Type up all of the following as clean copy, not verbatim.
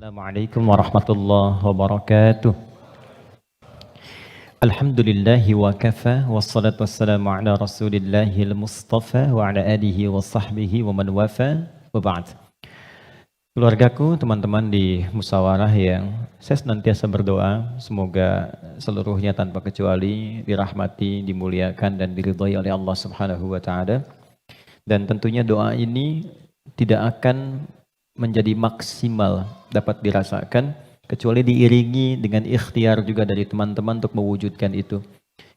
Assalamualaikum warahmatullahi wabarakatuh. Alhamdulillahi wa kafa wassalatu wassalamu ala Rasulillahil Mustafa wa ala alihi wa sahbihi wa man wafa wa ba'd. Keluargaku, teman-teman di musyawarah yang saya senantiasa berdoa semoga seluruhnya tanpa kecuali dirahmati, dimuliakan dan diridhai oleh Allah Subhanahu wa taala. Dan tentunya doa ini tidak akan menjadi maksimal dapat dirasakan kecuali diiringi dengan ikhtiar juga dari teman-teman untuk mewujudkan itu.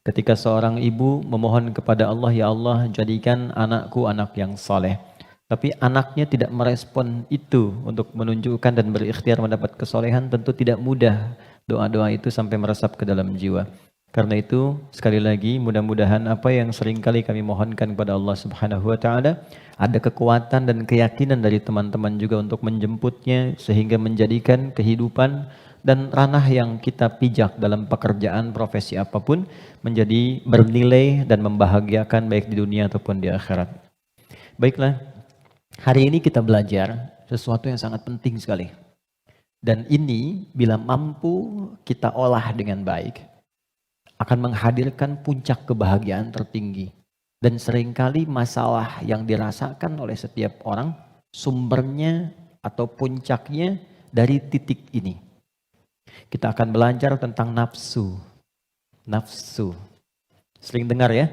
Ketika seorang ibu memohon kepada Allah, ya Allah jadikan anakku anak yang saleh, tapi anaknya tidak merespon itu untuk menunjukkan dan berikhtiar mendapat kesolehan, tentu tidak mudah doa-doa itu sampai meresap ke dalam jiwa. Karena itu sekali lagi mudah-mudahan apa yang seringkali kami mohonkan kepada Allah Subhanahu wa taala ada kekuatan dan keyakinan dari teman-teman juga untuk menjemputnya sehingga menjadikan kehidupan dan ranah yang kita pijak dalam pekerjaan profesi apapun menjadi bernilai dan membahagiakan baik di dunia ataupun di akhirat. Baiklah, hari ini kita belajar sesuatu yang sangat penting sekali. Dan ini bila mampu kita olah dengan baik akan menghadirkan puncak kebahagiaan tertinggi. Dan seringkali masalah yang dirasakan oleh setiap orang sumbernya atau puncaknya dari titik ini. Kita akan belajar tentang nafsu. Nafsu. Sering dengar ya?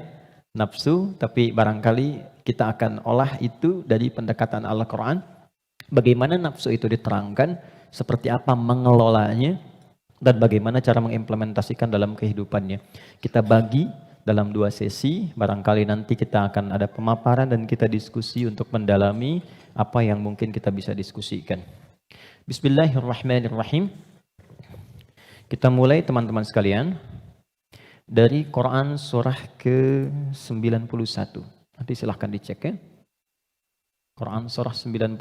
Nafsu, tapi barangkali kita akan olah itu dari pendekatan Al-Quran. Bagaimana nafsu itu diterangkan, seperti apa mengelolanya, dan bagaimana cara mengimplementasikan dalam kehidupannya. Kita bagi dalam 2 sesi, barangkali nanti kita akan ada pemaparan dan kita diskusi untuk mendalami apa yang mungkin kita bisa diskusikan. Bismillahirrahmanirrahim. Kita mulai teman-teman sekalian dari Quran surah ke-91. Nanti silahkan dicek ya. Quran surah 91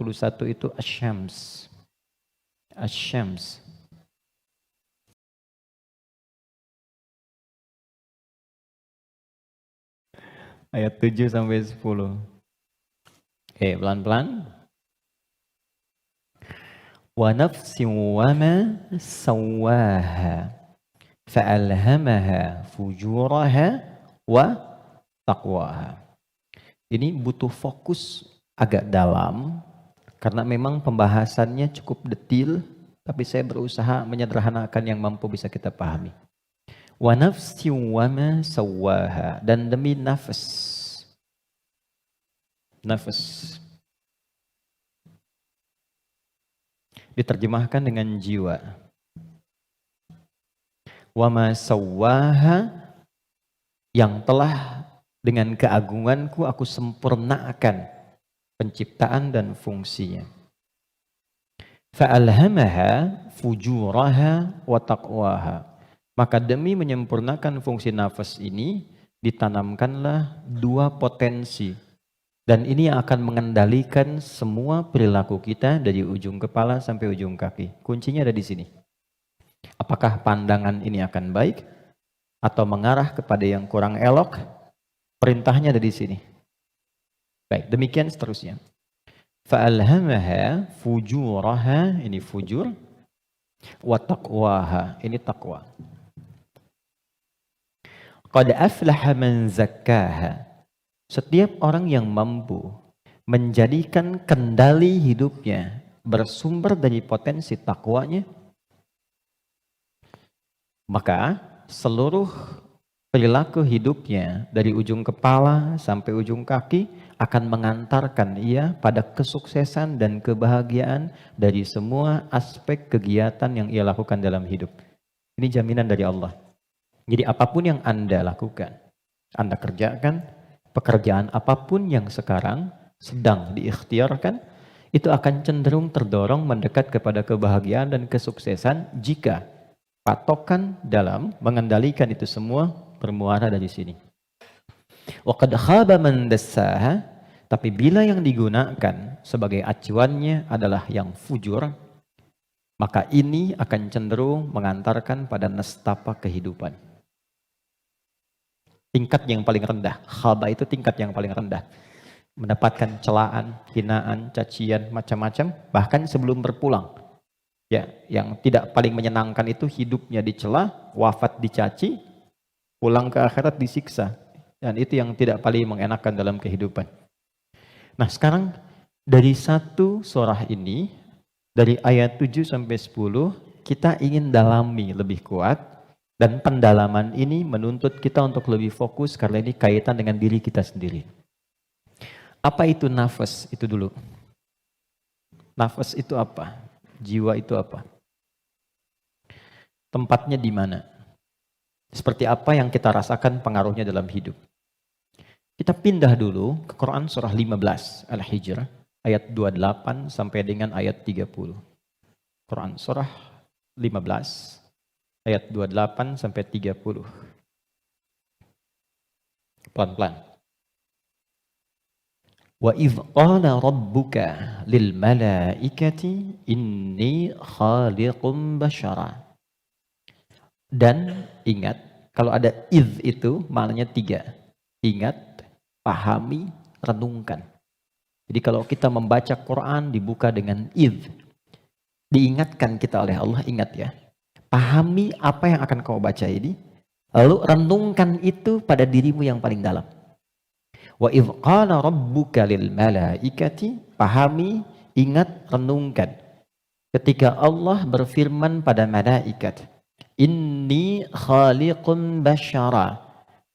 itu Asy-Syams. Asy-Syams. Ayat 7 sampai 10. Oke, pelan-pelan. Wa nafsin wa ma sawwaha fa'alhamaha fujuraha wa taqwaha. Ini butuh fokus agak dalam karena memang pembahasannya cukup detil, tapi saya berusaha menyederhanakan yang mampu bisa kita pahami. Wa nafsi wa ma sawwaha, dan demi nafas. Nafas diterjemahkan dengan jiwa. Wa ma sawwaha, yang telah dengan keagunganku aku sempurnakan penciptaan dan fungsinya. Fa'alhamaha fujuraha wa taqwaha. Maka demi menyempurnakan fungsi nafas ini, ditanamkanlah 2 potensi. Dan ini yang akan mengendalikan semua perilaku kita dari ujung kepala sampai ujung kaki. Kuncinya ada di sini. Apakah pandangan ini akan baik atau mengarah kepada yang kurang elok? Perintahnya ada di sini. Baik, demikian seterusnya. Fa'alhamaha fujuraha, ini fujur, wa taqwaha, ini taqwa. Qad aflaha man zakkaha. Setiap orang yang mampu menjadikan kendali hidupnya bersumber dari potensi takwanya, maka seluruh perilaku hidupnya dari ujung kepala sampai ujung kaki akan mengantarkan ia pada kesuksesan dan kebahagiaan dari semua aspek kegiatan yang ia lakukan dalam hidup. Ini jaminan dari Allah. Jadi apapun yang Anda lakukan, Anda kerjakan, pekerjaan apapun yang sekarang sedang diikhtiarkan, itu akan cenderung terdorong mendekat kepada kebahagiaan dan kesuksesan jika patokan dalam mengendalikan itu semua bermuara dari sini. Wa qad khaba man dassaha, tapi bila yang digunakan sebagai acuannya adalah yang fujur, maka ini akan cenderung mengantarkan pada nestapa kehidupan. Tingkat yang paling rendah, khaba itu tingkat yang paling rendah. Mendapatkan celaan, hinaan, cacian, macam-macam, bahkan sebelum berpulang. Ya, yang tidak paling menyenangkan itu hidupnya dicela, wafat dicaci, pulang ke akhirat disiksa. Dan itu yang tidak paling mengenakan dalam kehidupan. Nah, sekarang dari satu surah ini, dari ayat 7 sampai 10, kita ingin dalami lebih kuat, dan pendalaman ini menuntut kita untuk lebih fokus karena ini kaitan dengan diri kita sendiri. Apa itu nafas? Itu dulu. Nafas itu apa? Jiwa itu apa? Tempatnya di mana? Seperti apa yang kita rasakan pengaruhnya dalam hidup? Kita pindah dulu ke Quran surah 15 Al-Hijr ayat 28 sampai dengan ayat 30. Quran surah 15 ayat 28 sampai 30. Pelan-pelan. Wa idh qala rabbuka lil malaikati inni khaliqum basyara. Dan ingat, kalau ada idh itu maknanya 3. Ingat, pahami, renungkan. Jadi kalau kita membaca Quran dibuka dengan idh, diingatkan kita oleh Allah, ingat ya. Pahami apa yang akan kau baca ini, lalu renungkan itu pada dirimu yang paling dalam. Wa idh qala rabbuka lil malaikati, pahami, ingat, renungkan. Ketika Allah berfirman pada malaikat, inni khaliqun basyara,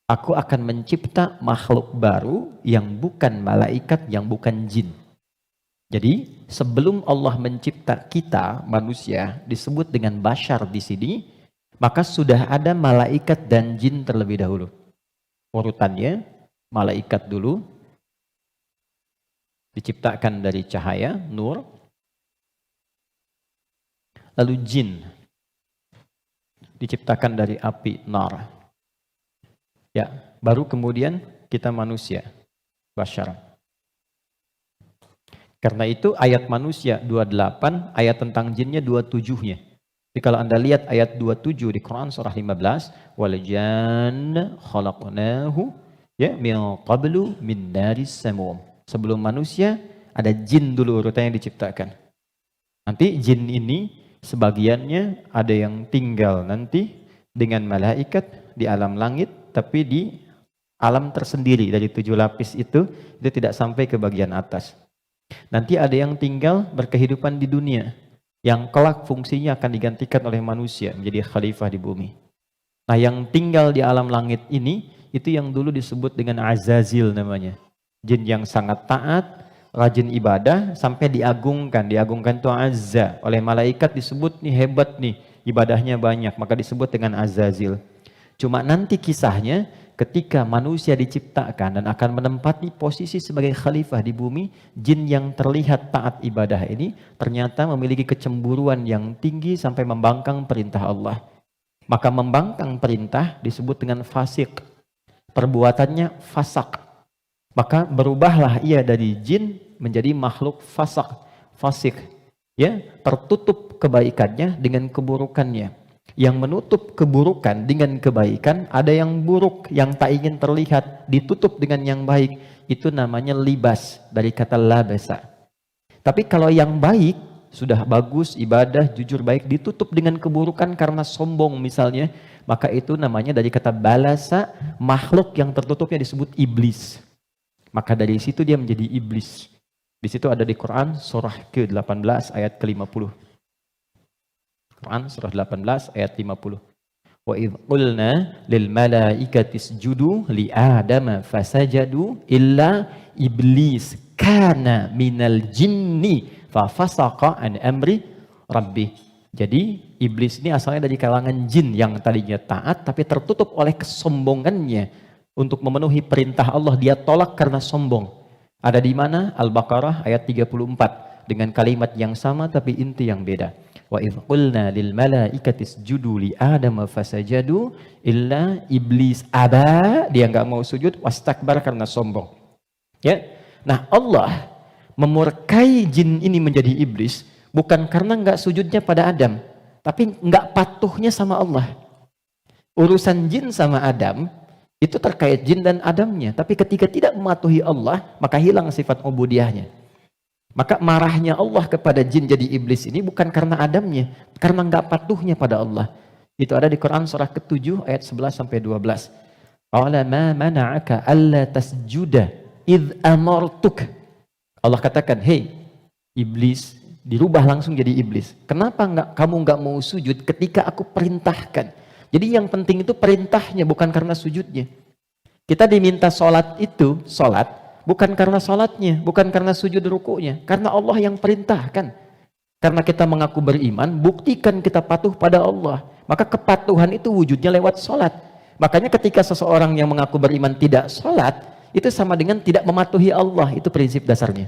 aku akan mencipta makhluk baru yang bukan malaikat, yang bukan jin. Jadi sebelum Allah mencipta kita manusia disebut dengan basyar di sini, maka sudah ada malaikat dan jin terlebih dahulu. Urutannya, malaikat dulu diciptakan dari cahaya, nur. Lalu jin diciptakan dari api, nar. Ya, baru kemudian kita manusia, basyar. Karena itu ayat manusia 28, ayat tentang jinnya 27-nya. Jadi kalau Anda lihat ayat 27 di Quran surah 15, wal janna khalaqnahu ya min qablu min naris samum. Sebelum manusia ada jin dulu urutannya diciptakan. Nanti jin ini sebagiannya ada yang tinggal nanti dengan malaikat di alam langit, tapi di alam tersendiri dari 7 lapis itu tidak sampai ke bagian atas. Nanti ada yang tinggal berkehidupan di dunia, yang kelak fungsinya akan digantikan oleh manusia menjadi khalifah di bumi. Nah, yang tinggal di alam langit ini, itu yang dulu disebut dengan Azazil namanya. Jin yang sangat taat, rajin ibadah, sampai diagungkan itu Azza. Oleh malaikat disebut nih hebat nih, ibadahnya banyak, maka disebut dengan Azazil. Cuma nanti kisahnya, ketika manusia diciptakan dan akan menempati posisi sebagai khalifah di bumi, jin yang terlihat taat ibadah ini ternyata memiliki kecemburuan yang tinggi sampai membangkang perintah Allah. Maka membangkang perintah disebut dengan fasik. Perbuatannya fasak. Maka berubahlah ia dari jin menjadi makhluk fasik. Ya, tertutup kebaikannya dengan keburukannya. Yang menutup keburukan dengan kebaikan, ada yang buruk yang tak ingin terlihat ditutup dengan yang baik, itu namanya libas, dari kata labasa. Tapi kalau yang baik sudah bagus, ibadah, jujur baik, ditutup dengan keburukan karena sombong misalnya, maka itu namanya dari kata balasa, makhluk yang tertutupnya disebut iblis. Maka dari situ dia menjadi iblis. Di situ ada di Quran surah ke-18 ayat ke-50. Quran surah 18 ayat 50. Wa idh qulna lil malaikati isjudu li adama fasajadu illa iblis kana minal jinni fa fasaqa an amri rabbi. Jadi iblis ini asalnya dari kalangan jin yang tadinya taat tapi tertutup oleh kesombongannya untuk memenuhi perintah Allah, dia tolak karena sombong. Ada di mana? Al-Baqarah ayat 34 dengan kalimat yang sama tapi inti yang beda. Wa idh qulna lil malaikati isjudu li adama fasajadu illa iblis aba, dia enggak mau sujud, wastakbar karena sombong. Ya. Nah, Allah memurkai jin ini menjadi iblis bukan karena enggak sujudnya pada Adam, tapi enggak patuhnya sama Allah. Urusan jin sama Adam itu terkait jin dan Adamnya, tapi ketika tidak mematuhi Allah, maka hilang sifat ubudiyahnya. Maka marahnya Allah kepada jin jadi iblis ini bukan karena Adamnya, karena nggak patuhnya pada Allah. Itu ada di Quran surah ke-7 ayat 11 sampai 12. Qala ma mana'aka alla tasjuda id amartuk. Allah katakan, "Hei iblis," dirubah langsung jadi iblis. "Kenapa kamu nggak mau sujud ketika aku perintahkan?" Jadi yang penting itu perintahnya, bukan karena sujudnya. Kita diminta sholat itu, sholat bukan karena sholatnya, bukan karena sujud rukunya, karena Allah yang perintahkan. Karena kita mengaku beriman, buktikan kita patuh pada Allah. Maka kepatuhan itu wujudnya lewat sholat. Makanya ketika seseorang yang mengaku beriman tidak sholat, itu sama dengan tidak mematuhi Allah. Itu prinsip dasarnya.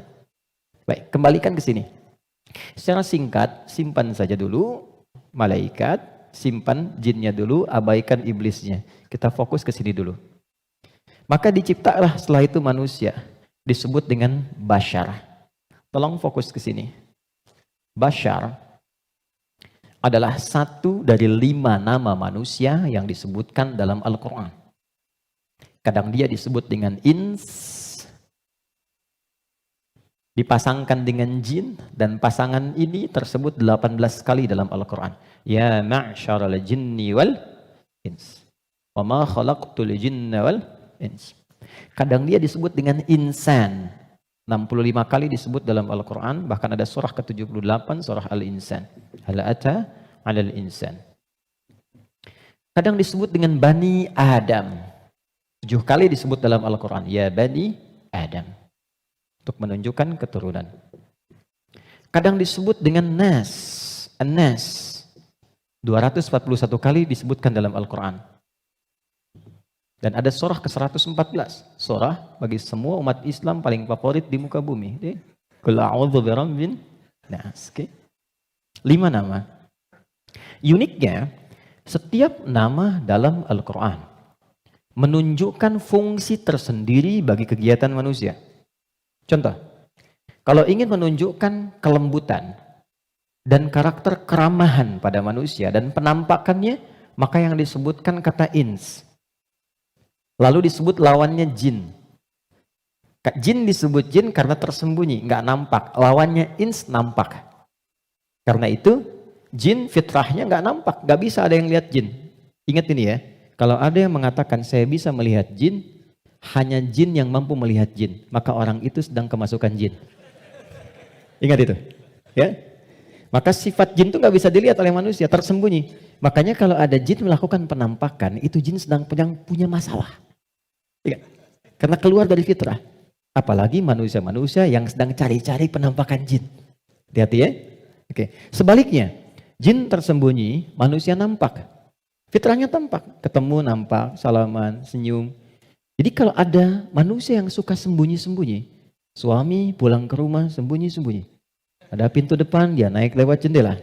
Baik, kembalikan ke sini. Secara singkat, simpan saja dulu malaikat, simpan jinnya dulu, abaikan iblisnya. Kita fokus ke sini dulu. Maka diciptalah setelah itu manusia, disebut dengan bashar. Tolong fokus ke sini. Bashar adalah satu dari 5 nama manusia yang disebutkan dalam Al-Quran. Kadang dia disebut dengan ins, dipasangkan dengan jin, dan pasangan ini tersebut 18 kali dalam Al-Quran. Ya ma'syaral jinni wal ins, wa ma khalaqtul jinna wal ins. Kadang dia disebut dengan insan, 65 kali disebut dalam Al-Quran, bahkan ada surah ke-78, surah Al-Insan. Hal ata 'alal insan. Kadang disebut dengan Bani Adam. 7 kali disebut dalam Al-Quran. Ya Bani Adam. Untuk menunjukkan keturunan. Kadang disebut dengan Nas. An-Nas. 241 kali disebutkan dalam Al-Quran. Dan ada surah ke-114. Surah bagi semua umat Islam paling favorit di muka bumi. Qul a'udzu birabbin nas. 5 nama. Uniknya, setiap nama dalam Al-Quran menunjukkan fungsi tersendiri bagi kegiatan manusia. Contoh, kalau ingin menunjukkan kelembutan dan karakter keramahan pada manusia dan penampakannya, maka yang disebutkan kata ins. Lalu disebut lawannya jin. Jin disebut jin karena tersembunyi, nggak nampak. Lawannya ins nampak. Karena itu jin fitrahnya nggak nampak, nggak bisa ada yang lihat jin. Ingat ini ya, kalau ada yang mengatakan saya bisa melihat jin, hanya jin yang mampu melihat jin, maka orang itu sedang kemasukan jin. Ingat itu, ya. Maka sifat jin itu nggak bisa dilihat oleh manusia, tersembunyi. Makanya kalau ada jin melakukan penampakan, itu jin sedang punya masalah. Ya. Karena keluar dari fitrah. Apalagi manusia-manusia yang sedang cari-cari penampakan jin. Hati-hati ya. Oke. Sebaliknya, jin tersembunyi, manusia nampak. Fitrahnya tampak. Ketemu nampak, salaman, senyum. Jadi kalau ada manusia yang suka sembunyi-sembunyi, suami pulang ke rumah sembunyi-sembunyi. Ada pintu depan, dia naik lewat jendela.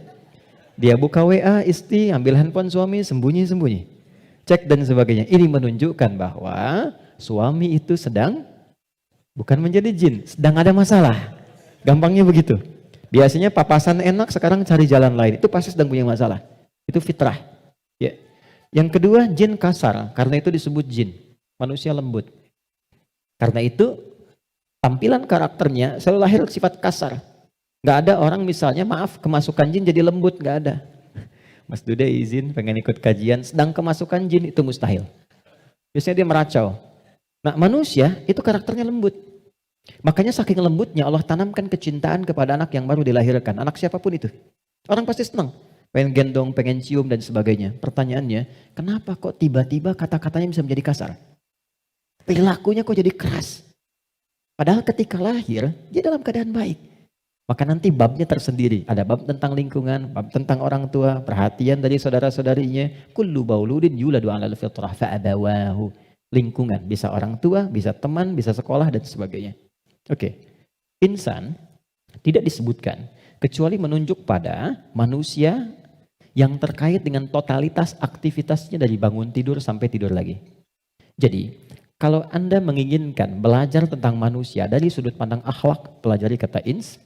Dia buka WA, istri, ambil handphone suami, sembunyi-sembunyi. Cek dan sebagainya. Ini menunjukkan bahwa suami itu sedang bukan menjadi jin, sedang ada masalah. Gampangnya begitu. Biasanya papasan enak, sekarang cari jalan lain. Itu pasti sedang punya masalah. Itu fitrah. Ya. Yang kedua, jin kasar. Karena itu disebut jin. Manusia lembut. Karena itu, tampilan karakternya selalu lahir sifat kasar. Gak ada orang misalnya, maaf, kemasukan jin jadi lembut. Gak ada. Mas Duda izin pengen ikut kajian, sedang kemasukan jin, itu mustahil. Biasanya dia meracau. Nah manusia itu karakternya lembut. Makanya saking lembutnya Allah tanamkan kecintaan kepada anak yang baru dilahirkan. Anak siapapun itu. Orang pasti senang. Pengen gendong, pengen cium dan sebagainya. Pertanyaannya, kenapa kok tiba-tiba kata-katanya bisa menjadi kasar? Perilakunya kok jadi keras? Padahal ketika lahir, dia dalam keadaan baik. Maka nanti babnya tersendiri. Ada bab tentang lingkungan, bab tentang orang tua, perhatian dari saudara-saudarinya. Kullu bauludin yuladu 'alal fitrah fa'abawahu. Lingkungan, bisa orang tua, bisa teman, bisa sekolah dan sebagainya. Oke. Insan tidak disebutkan kecuali menunjuk pada manusia yang terkait dengan totalitas aktivitasnya dari bangun tidur sampai tidur lagi. Jadi, kalau Anda menginginkan belajar tentang manusia dari sudut pandang akhlak, pelajari kata ins.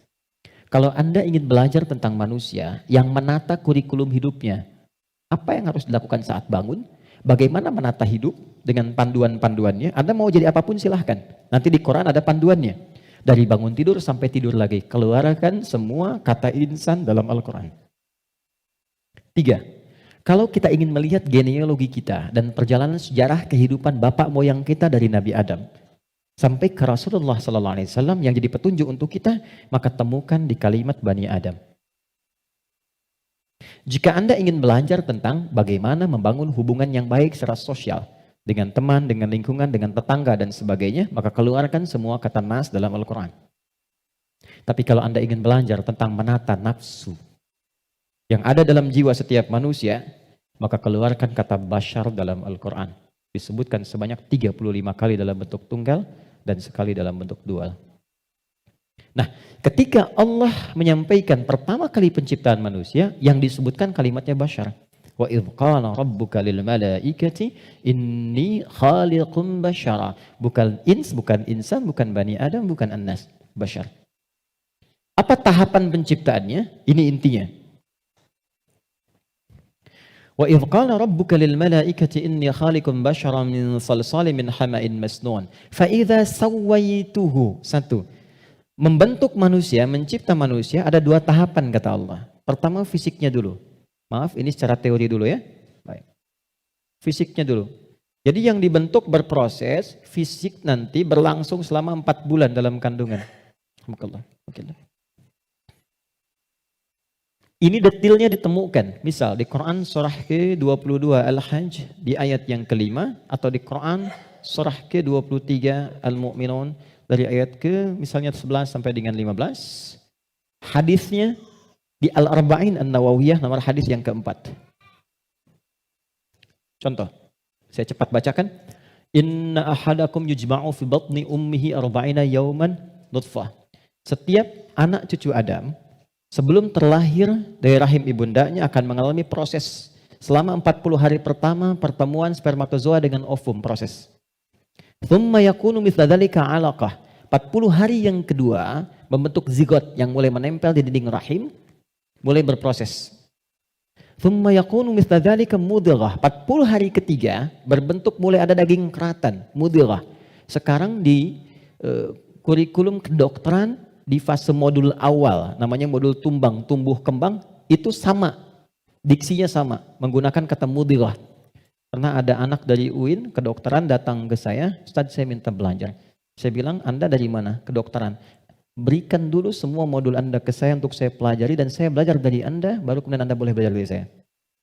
Kalau Anda ingin belajar tentang manusia yang menata kurikulum hidupnya, apa yang harus dilakukan saat bangun, bagaimana menata hidup dengan panduan-panduannya, Anda mau jadi apapun silahkan. Nanti di Quran ada panduannya. Dari bangun tidur sampai tidur lagi. Keluarkan semua kata insan dalam Al-Quran. 3. Kalau kita ingin melihat genealogi kita dan perjalanan sejarah kehidupan bapak moyang kita dari Nabi Adam sampai ke Rasulullah SAW yang jadi petunjuk untuk kita, maka temukan di kalimat Bani Adam. Jika Anda ingin belajar tentang bagaimana membangun hubungan yang baik secara sosial dengan teman, dengan lingkungan, dengan tetangga dan sebagainya, maka keluarkan semua kata nas dalam Al-Quran. Tapi kalau Anda ingin belajar tentang menata nafsu yang ada dalam jiwa setiap manusia, maka keluarkan kata bashar dalam Al-Quran. Disebutkan sebanyak 35 kali dalam bentuk tunggal dan sekali dalam bentuk dual. Nah, ketika Allah menyampaikan pertama kali penciptaan manusia, yang disebutkan kalimatnya bashar. Wa idh qala rabbuka lil malaikati inni khaliqum bashara. Bukan ins, bukan insan, bukan bani Adam, bukan annas, bashar. Apa tahapan penciptaannya? Ini intinya. Wa idh qala rabbuka lil malaikati inni khaliqum bashara min salsalin min hama'in masnun. Fa idza sawaituhu. 1. Membentuk manusia, mencipta manusia ada 2 tahapan kata Allah. Pertama fisiknya dulu. Maaf, ini secara teori dulu ya. Baik. Fisiknya dulu. Jadi yang dibentuk berproses, fisik nanti berlangsung selama 4 bulan dalam kandungan. Alhamdulillah. Ini detailnya ditemukan. Misal di Quran surah ke-22 Al-Hajj di ayat yang kelima, atau di Quran surah ke-23 Al-Mu'minun dari ayat ke misalnya 11 sampai dengan 15. Hadisnya di Al-Arba'in An-Nawawiyah nomor hadis yang keempat. Contoh, saya cepat bacakan. Inna ahadakum yujma'u fi batni ummihi arba'ina yawman nutfah. Setiap anak cucu Adam sebelum terlahir dari rahim ibundanya akan mengalami proses selama 40 hari pertama pertemuan spermatozoa dengan ovum, proses. Thumma yakunu mithla dzalika 'alaqah. 40 hari yang kedua membentuk zigot yang mulai menempel di dinding rahim, mulai berproses. Thumma yakunu mithla dzalika mudghah. 40 hari ketiga berbentuk mulai ada daging keratan, mudghah. Sekarang di kurikulum kedokteran di fase modul awal, namanya modul tumbang, tumbuh kembang, itu sama, diksinya sama, menggunakan kata mudghah. Pernah ada anak dari UIN kedokteran datang ke saya, Ustaz saya minta belajar. Saya bilang, Anda dari mana? Kedokteran. Berikan dulu semua modul Anda ke saya untuk saya pelajari dan saya belajar dari Anda, baru kemudian Anda boleh belajar dari saya.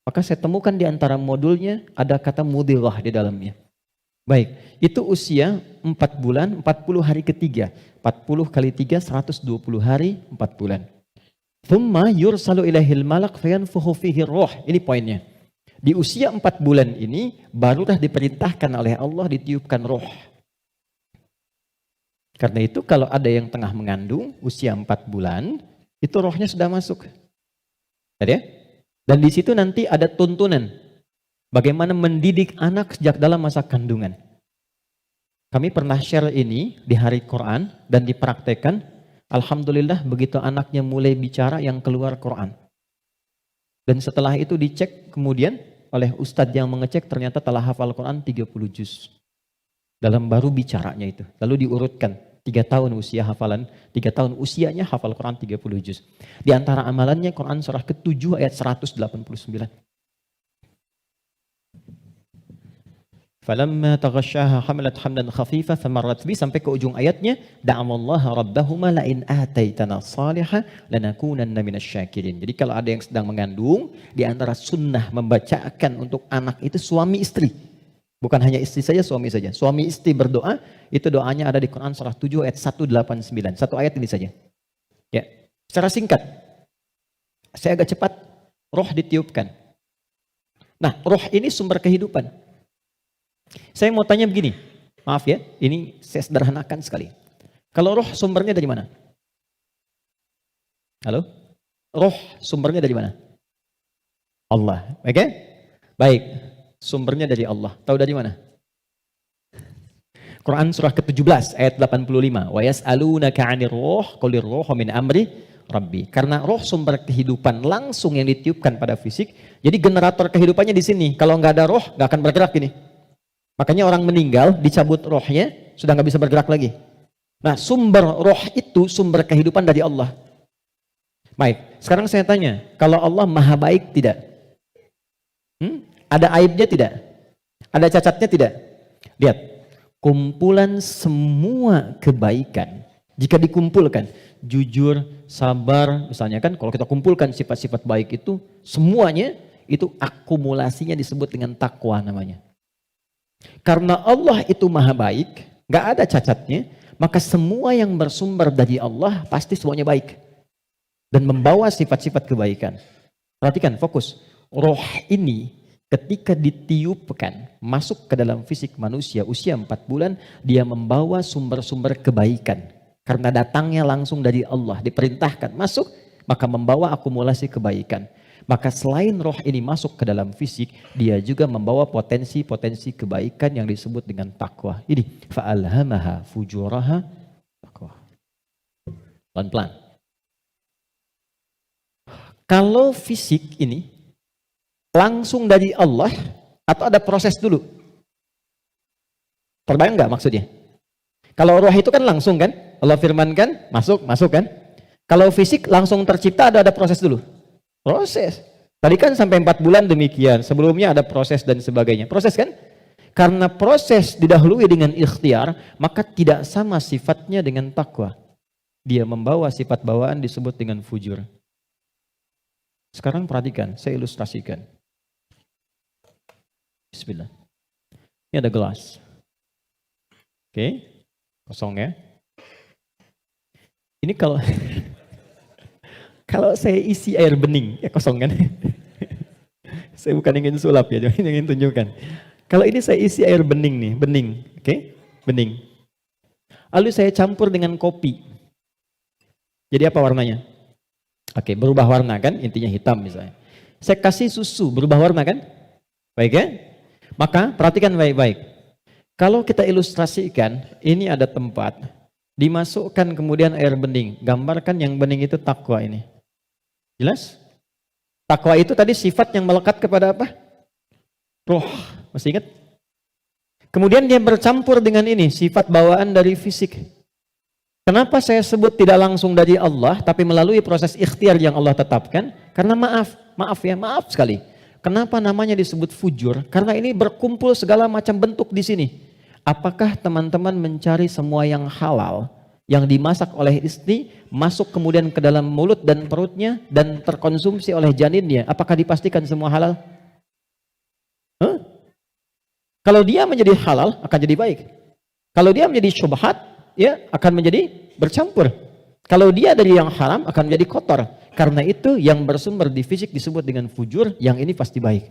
Maka saya temukan di antara modulnya ada kata mudghah di dalamnya. Baik, itu usia 4 bulan, 40 hari ketiga. 40 kali 3, 120 hari, 4 bulan. Thumma yursalu ilahil malak fayanfukhu fihi ruh. Ini poinnya. Di usia 4 bulan ini barulah diperintahkan oleh Allah ditiupkan roh. Karena itu kalau ada yang tengah mengandung usia 4 bulan, itu rohnya sudah masuk. Ya? Dan di situ nanti ada tuntunan bagaimana mendidik anak sejak dalam masa kandungan. Kami pernah share ini di hari Quran dan dipraktekkan. Alhamdulillah begitu anaknya mulai bicara yang keluar Quran. Dan setelah itu dicek kemudian oleh ustadz yang mengecek ternyata telah hafal Quran 30 juz. Dalam baru bicaranya itu. Lalu diurutkan 3 tahun usia hafalan, 3 tahun usianya hafal Quran 30 juz. Di antara amalannya Quran surah ke-7 ayat 189. Falamma taghasyaha hamalat hamlan khafifa famarrat bi, sampai ke ujung ayatnya, da'amallaha rabbahuma la in ataitana salihah lanakunanna minasyakirin. Jadi kalau ada yang sedang mengandung, di antara sunnah membacakan untuk anak itu suami istri. Bukan hanya istri saja, suami saja. Suami istri berdoa, itu doanya ada di Quran surah 7 ayat 189. Satu ayat ini saja. Ya, secara singkat. Saya agak cepat, roh ditiupkan. Nah, roh ini sumber kehidupan. Saya mau tanya begini, maaf ya, ini saya sederhanakan sekali. Kalau roh sumbernya dari mana? Halo? Roh sumbernya dari mana? Allah, oke? Baik, sumbernya dari Allah. Tahu dari mana? Quran surah ke-17 ayat 85. Wa yas'alunaka 'anir ruh qulir ruhu min amri Rabbi. Karena roh sumber kehidupan langsung yang ditiupkan pada fisik. Jadi generator kehidupannya di sini. Kalau nggak ada roh, nggak akan bergerak ini. Makanya orang meninggal, dicabut rohnya, sudah nggak bisa bergerak lagi. Nah, sumber roh itu sumber kehidupan dari Allah. Baik, sekarang saya tanya, kalau Allah maha baik tidak? Ada aibnya tidak? Ada cacatnya tidak? Lihat, kumpulan semua kebaikan, jika dikumpulkan, jujur, sabar, misalnya kan kalau kita kumpulkan sifat-sifat baik itu, semuanya itu akumulasinya disebut dengan takwa namanya. Karena Allah itu maha baik, gak ada cacatnya, maka semua yang bersumber dari Allah pasti semuanya baik. Dan membawa sifat-sifat kebaikan. Perhatikan, fokus. Roh ini ketika ditiupkan, masuk ke dalam fisik manusia usia 4 bulan, dia membawa sumber-sumber kebaikan. Karena datangnya langsung dari Allah, diperintahkan masuk, maka membawa akumulasi kebaikan. Maka selain roh ini masuk ke dalam fisik, dia juga membawa potensi-potensi kebaikan yang disebut dengan takwa. Ini, fa'alhamaha fujuraha takwa. Pelan-pelan. Kalau fisik ini langsung dari Allah atau ada proses dulu? Terbayang nggak maksudnya? Kalau roh itu kan langsung kan? Allah firmankan, masuk kan? Kalau fisik langsung tercipta ada proses dulu? Proses. Tadi kan sampai 4 bulan demikian. Sebelumnya ada proses dan sebagainya. Proses kan? Karena proses didahului dengan ikhtiar, maka tidak sama sifatnya dengan takwa. Dia membawa sifat bawaan disebut dengan fujur. Sekarang perhatikan, saya ilustrasikan. Bismillah. Ini ada gelas. Oke, kosong ya. Ini kalau kalau saya isi air bening, ya kosong kan? Saya bukan ingin sulap ya, cuma ingin tunjukkan. Kalau ini saya isi air bening nih, bening, oke? Bening. Lalu saya campur dengan kopi. Jadi apa warnanya? Oke, berubah warna kan? Intinya hitam misalnya. Saya kasih susu, berubah warna kan? Baik ya? Maka perhatikan baik-baik. Kalau kita ilustrasikan, ini ada tempat, dimasukkan kemudian air bening. Gambarkan yang bening itu takwa ini. Jelas? Takwa itu tadi sifat yang melekat kepada apa? Roh. Masih ingat? Kemudian dia bercampur dengan ini, sifat bawaan dari fisik. Kenapa saya sebut tidak langsung dari Allah, tapi melalui proses ikhtiar yang Allah tetapkan? Karena maaf sekali. Kenapa namanya disebut fujur? Karena ini berkumpul segala macam bentuk di sini. Apakah teman-teman mencari semua yang halal, yang dimasak oleh istri, masuk kemudian ke dalam mulut dan perutnya, dan terkonsumsi oleh janinnya? Apakah dipastikan semua halal? Kalau dia menjadi halal, akan jadi baik. Kalau dia menjadi syubhat, ya akan menjadi bercampur. Kalau dia dari yang haram akan menjadi kotor. Karena itu yang bersumber di fisik disebut dengan fujur, yang ini pasti baik.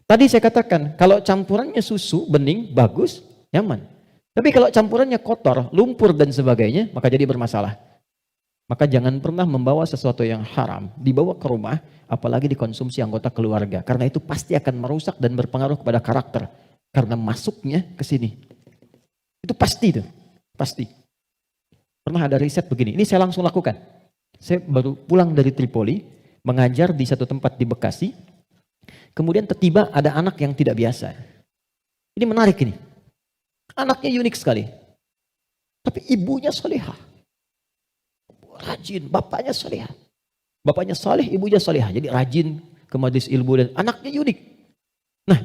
Tadi saya katakan, kalau campurannya susu, bening, bagus, nyaman. Tapi kalau campurannya kotor, lumpur dan sebagainya, maka jadi bermasalah. Maka jangan pernah membawa sesuatu yang haram, dibawa ke rumah, apalagi dikonsumsi anggota keluarga. Karena itu pasti akan merusak dan berpengaruh kepada karakter. Karena masuknya ke sini. Itu pasti itu. Pasti. Pernah ada riset begini, ini saya langsung lakukan. Saya baru pulang dari Tripoli, mengajar di satu tempat di Bekasi. Kemudian tiba ada anak yang tidak biasa. Ini menarik ini. Anaknya unik sekali. Tapi ibunya solehah. Rajin, bapaknya solehah. Bapaknya soleh, ibunya solehah. Jadi rajin ke majelis ilmu dan anaknya unik. Nah,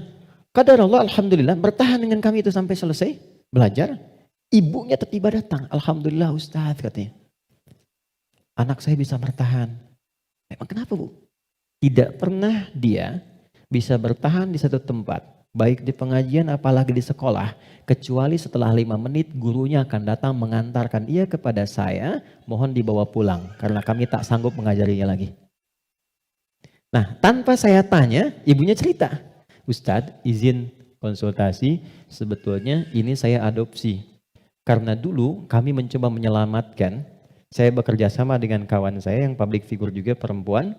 qadar Allah alhamdulillah bertahan dengan kami itu sampai selesai belajar. Ibunya tiba datang, alhamdulillah Ustaz katanya. Anak saya bisa bertahan. Emang kenapa Bu? Tidak pernah dia bisa bertahan di satu tempat, baik di pengajian apalagi di sekolah, kecuali setelah 5 menit gurunya akan datang mengantarkan ia kepada saya, mohon dibawa pulang karena kami tak sanggup mengajarinya lagi. Nah, tanpa saya tanya, ibunya cerita, Ustadz izin konsultasi, sebetulnya ini saya adopsi. Karena dulu kami mencoba menyelamatkan, saya bekerja sama dengan kawan saya yang public figure juga perempuan,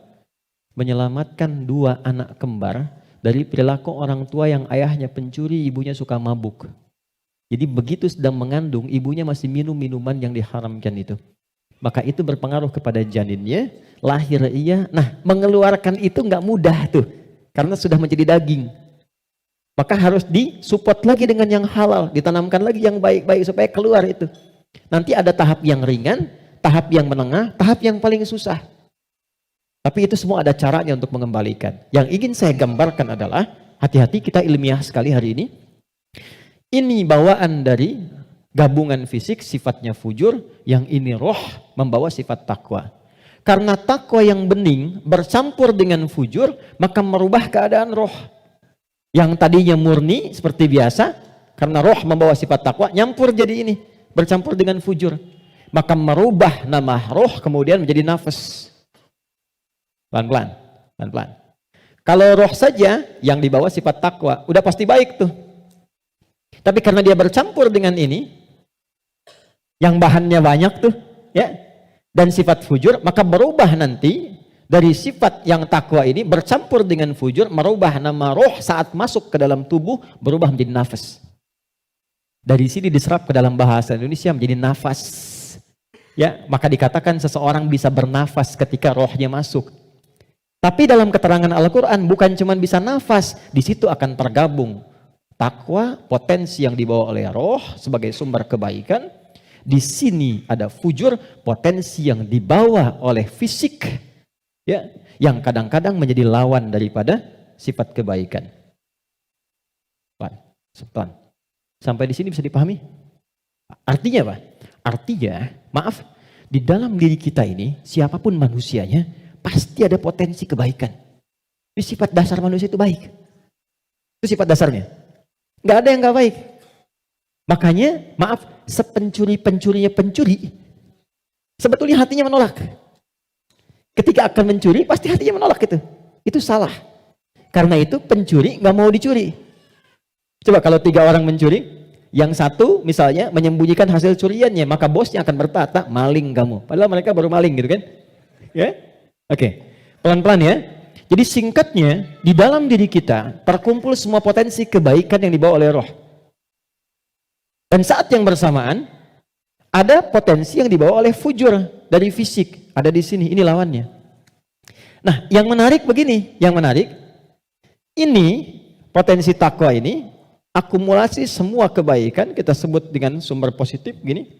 menyelamatkan 2 anak kembar dari perilaku orang tua yang ayahnya pencuri, ibunya suka mabuk. Jadi begitu sedang mengandung, ibunya masih minum minuman yang diharamkan itu. Maka itu berpengaruh kepada janinnya, lahir ia. Nah, mengeluarkan itu nggak mudah tuh, karena sudah menjadi daging. Maka harus disupport lagi dengan yang halal, ditanamkan lagi yang baik-baik supaya keluar itu. Nanti ada tahap yang ringan, tahap yang menengah, tahap yang paling susah. Tapi itu semua ada caranya untuk mengembalikan. Yang ingin saya gambarkan adalah, hati-hati kita ilmiah sekali hari ini. Ini bawaan dari gabungan fisik sifatnya fujur, yang ini roh membawa sifat takwa. Karena takwa yang bening bercampur dengan fujur, maka merubah keadaan roh. Yang tadinya murni seperti biasa, karena roh membawa sifat takwa, nyampur jadi ini, bercampur dengan fujur. Maka merubah nama roh kemudian menjadi nafas. Pelan-pelan, pelan-pelan. Kalau roh saja yang dibawa sifat takwa, udah pasti baik tuh. Tapi karena dia bercampur dengan ini, yang bahannya banyak tuh, ya, dan sifat fujur, maka berubah nanti dari sifat yang takwa ini bercampur dengan fujur, merubah nama roh saat masuk ke dalam tubuh, berubah menjadi nafas. Dari sini diserap ke dalam bahasa Indonesia menjadi nafas. Ya, maka dikatakan seseorang bisa bernafas ketika rohnya masuk. Tapi dalam keterangan Al-Quran bukan cuma bisa nafas, di situ akan tergabung takwa, potensi yang dibawa oleh roh sebagai sumber kebaikan. Di sini ada fujur, potensi yang dibawa oleh fisik, ya, yang kadang-kadang menjadi lawan daripada sifat kebaikan. Pelan. Sampai di sini bisa dipahami? Artinya apa? Artinya, maaf, di dalam diri kita ini, siapapun manusianya, pasti ada potensi kebaikan. Ini sifat dasar manusia itu baik. Itu sifat dasarnya. Nggak ada yang nggak baik. Makanya, maaf, sepencuri-pencurinya pencuri, sebetulnya hatinya menolak. Ketika akan mencuri, pasti hatinya menolak itu. Itu salah. Karena itu pencuri nggak mau dicuri. Coba kalau 3 orang mencuri, yang satu misalnya menyembunyikan hasil curiannya, maka bosnya akan berkata, maling kamu. Padahal mereka baru maling gitu kan. Ya? Oke. Pelan-pelan ya. Jadi singkatnya, di dalam diri kita terkumpul semua potensi kebaikan yang dibawa oleh roh. Dan saat yang bersamaan, ada potensi yang dibawa oleh fujur dari fisik. Ada di sini, ini lawannya. Nah, yang menarik begini, ini potensi takwa ini, akumulasi semua kebaikan, kita sebut dengan sumber positif, gini.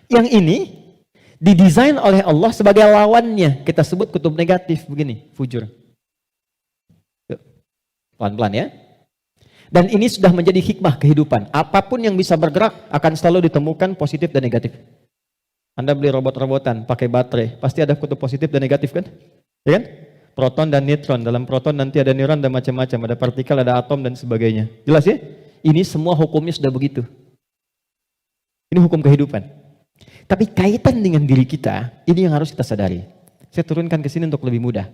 Yang ini, didesain oleh Allah sebagai lawannya, kita sebut kutub negatif, begini, fujur. Pelan-pelan ya. Dan ini sudah menjadi hikmah kehidupan. Apapun yang bisa bergerak akan selalu ditemukan positif dan negatif. Anda beli robot-robotan pakai baterai, pasti ada kutub positif dan negatif kan? Ya kan? Proton dan neutron. Dalam proton nanti ada neuron dan macam-macam, ada partikel, ada atom dan sebagainya. Jelas ya? Ini semua hukumnya sudah begitu. Ini hukum kehidupan. Tapi kaitan dengan diri kita, ini yang harus kita sadari. Saya turunkan ke sini untuk lebih mudah.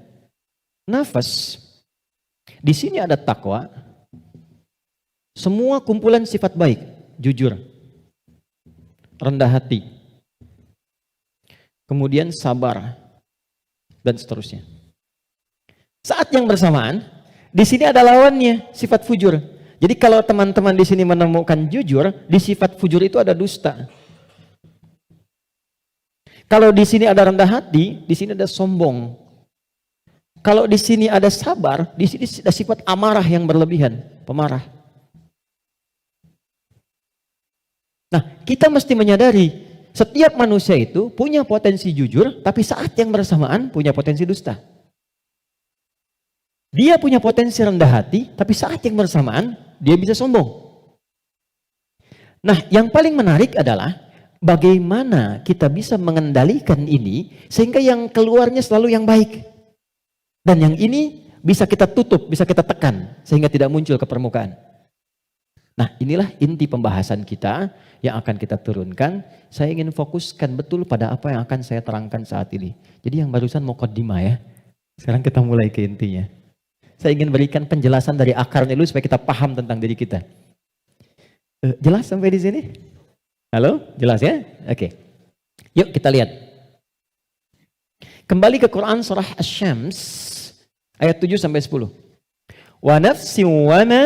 Nafas. Di sini ada takwa. Semua kumpulan sifat baik, jujur, rendah hati, kemudian sabar, dan seterusnya. Saat yang bersamaan, di sini ada lawannya, sifat fujur. Jadi kalau teman-teman di sini menemukan jujur, di sifat fujur itu ada dusta. Kalau di sini ada rendah hati, di sini ada sombong. Kalau di sini ada sabar, di sini ada sifat amarah yang berlebihan, pemarah. Nah, kita mesti menyadari setiap manusia itu punya potensi jujur, tapi saat yang bersamaan punya potensi dusta. Dia punya potensi rendah hati, tapi saat yang bersamaan dia bisa sombong. Nah, yang paling menarik adalah bagaimana kita bisa mengendalikan ini sehingga yang keluarnya selalu yang baik. Dan yang ini bisa kita tutup, bisa kita tekan sehingga tidak muncul ke permukaan. Nah, inilah inti pembahasan kita yang akan kita turunkan. Saya ingin fokuskan betul pada apa yang akan saya terangkan saat ini. Jadi yang barusan muqaddimah ya. Sekarang kita mulai ke intinya. Saya ingin berikan penjelasan dari akarnya dulu supaya kita paham tentang diri kita. Jelas sampai di sini? Halo? Jelas ya? Oke. Yuk kita lihat. Kembali ke Quran surah Asy-Syams ayat 7 sampai 10. Wa nafsin wa ma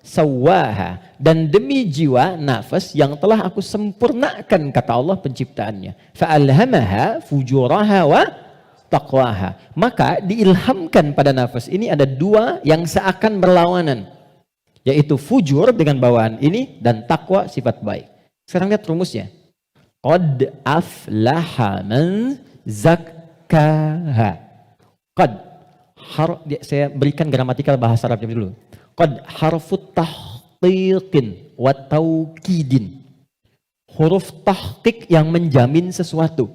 sawaha, dan demi jiwa nafas yang telah aku sempurnakan, kata Allah penciptaannya. Fa'alhamaha fujuraha wa taqwaha. Maka diilhamkan pada nafas ini ada 2 yang seakan berlawanan, yaitu fujur dengan bawaan ini dan takwa sifat baik. Sekarang lihat rumusnya. Qad aflaha man zakkaha. Qad. Saya berikan gramatikal bahasa Arabnya dulu. Qad harfut tahqiqin wa taukidin. Huruf tahqiq yang menjamin sesuatu.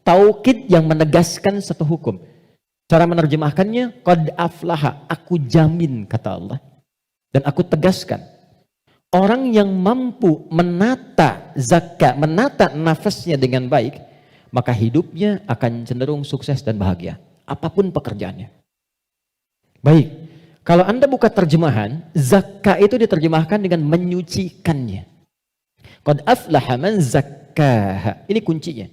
Taukid yang menegaskan satu hukum. Cara menerjemahkannya, qad aflaha, aku jamin, kata Allah. Dan aku tegaskan. Orang yang mampu menata zakat, menata nafasnya dengan baik, maka hidupnya akan cenderung sukses dan bahagia. Apapun pekerjaannya. Baik, kalau Anda buka terjemahan, zakat itu diterjemahkan dengan menyucikannya. Qad aflaha man zakkaha. Ini kuncinya.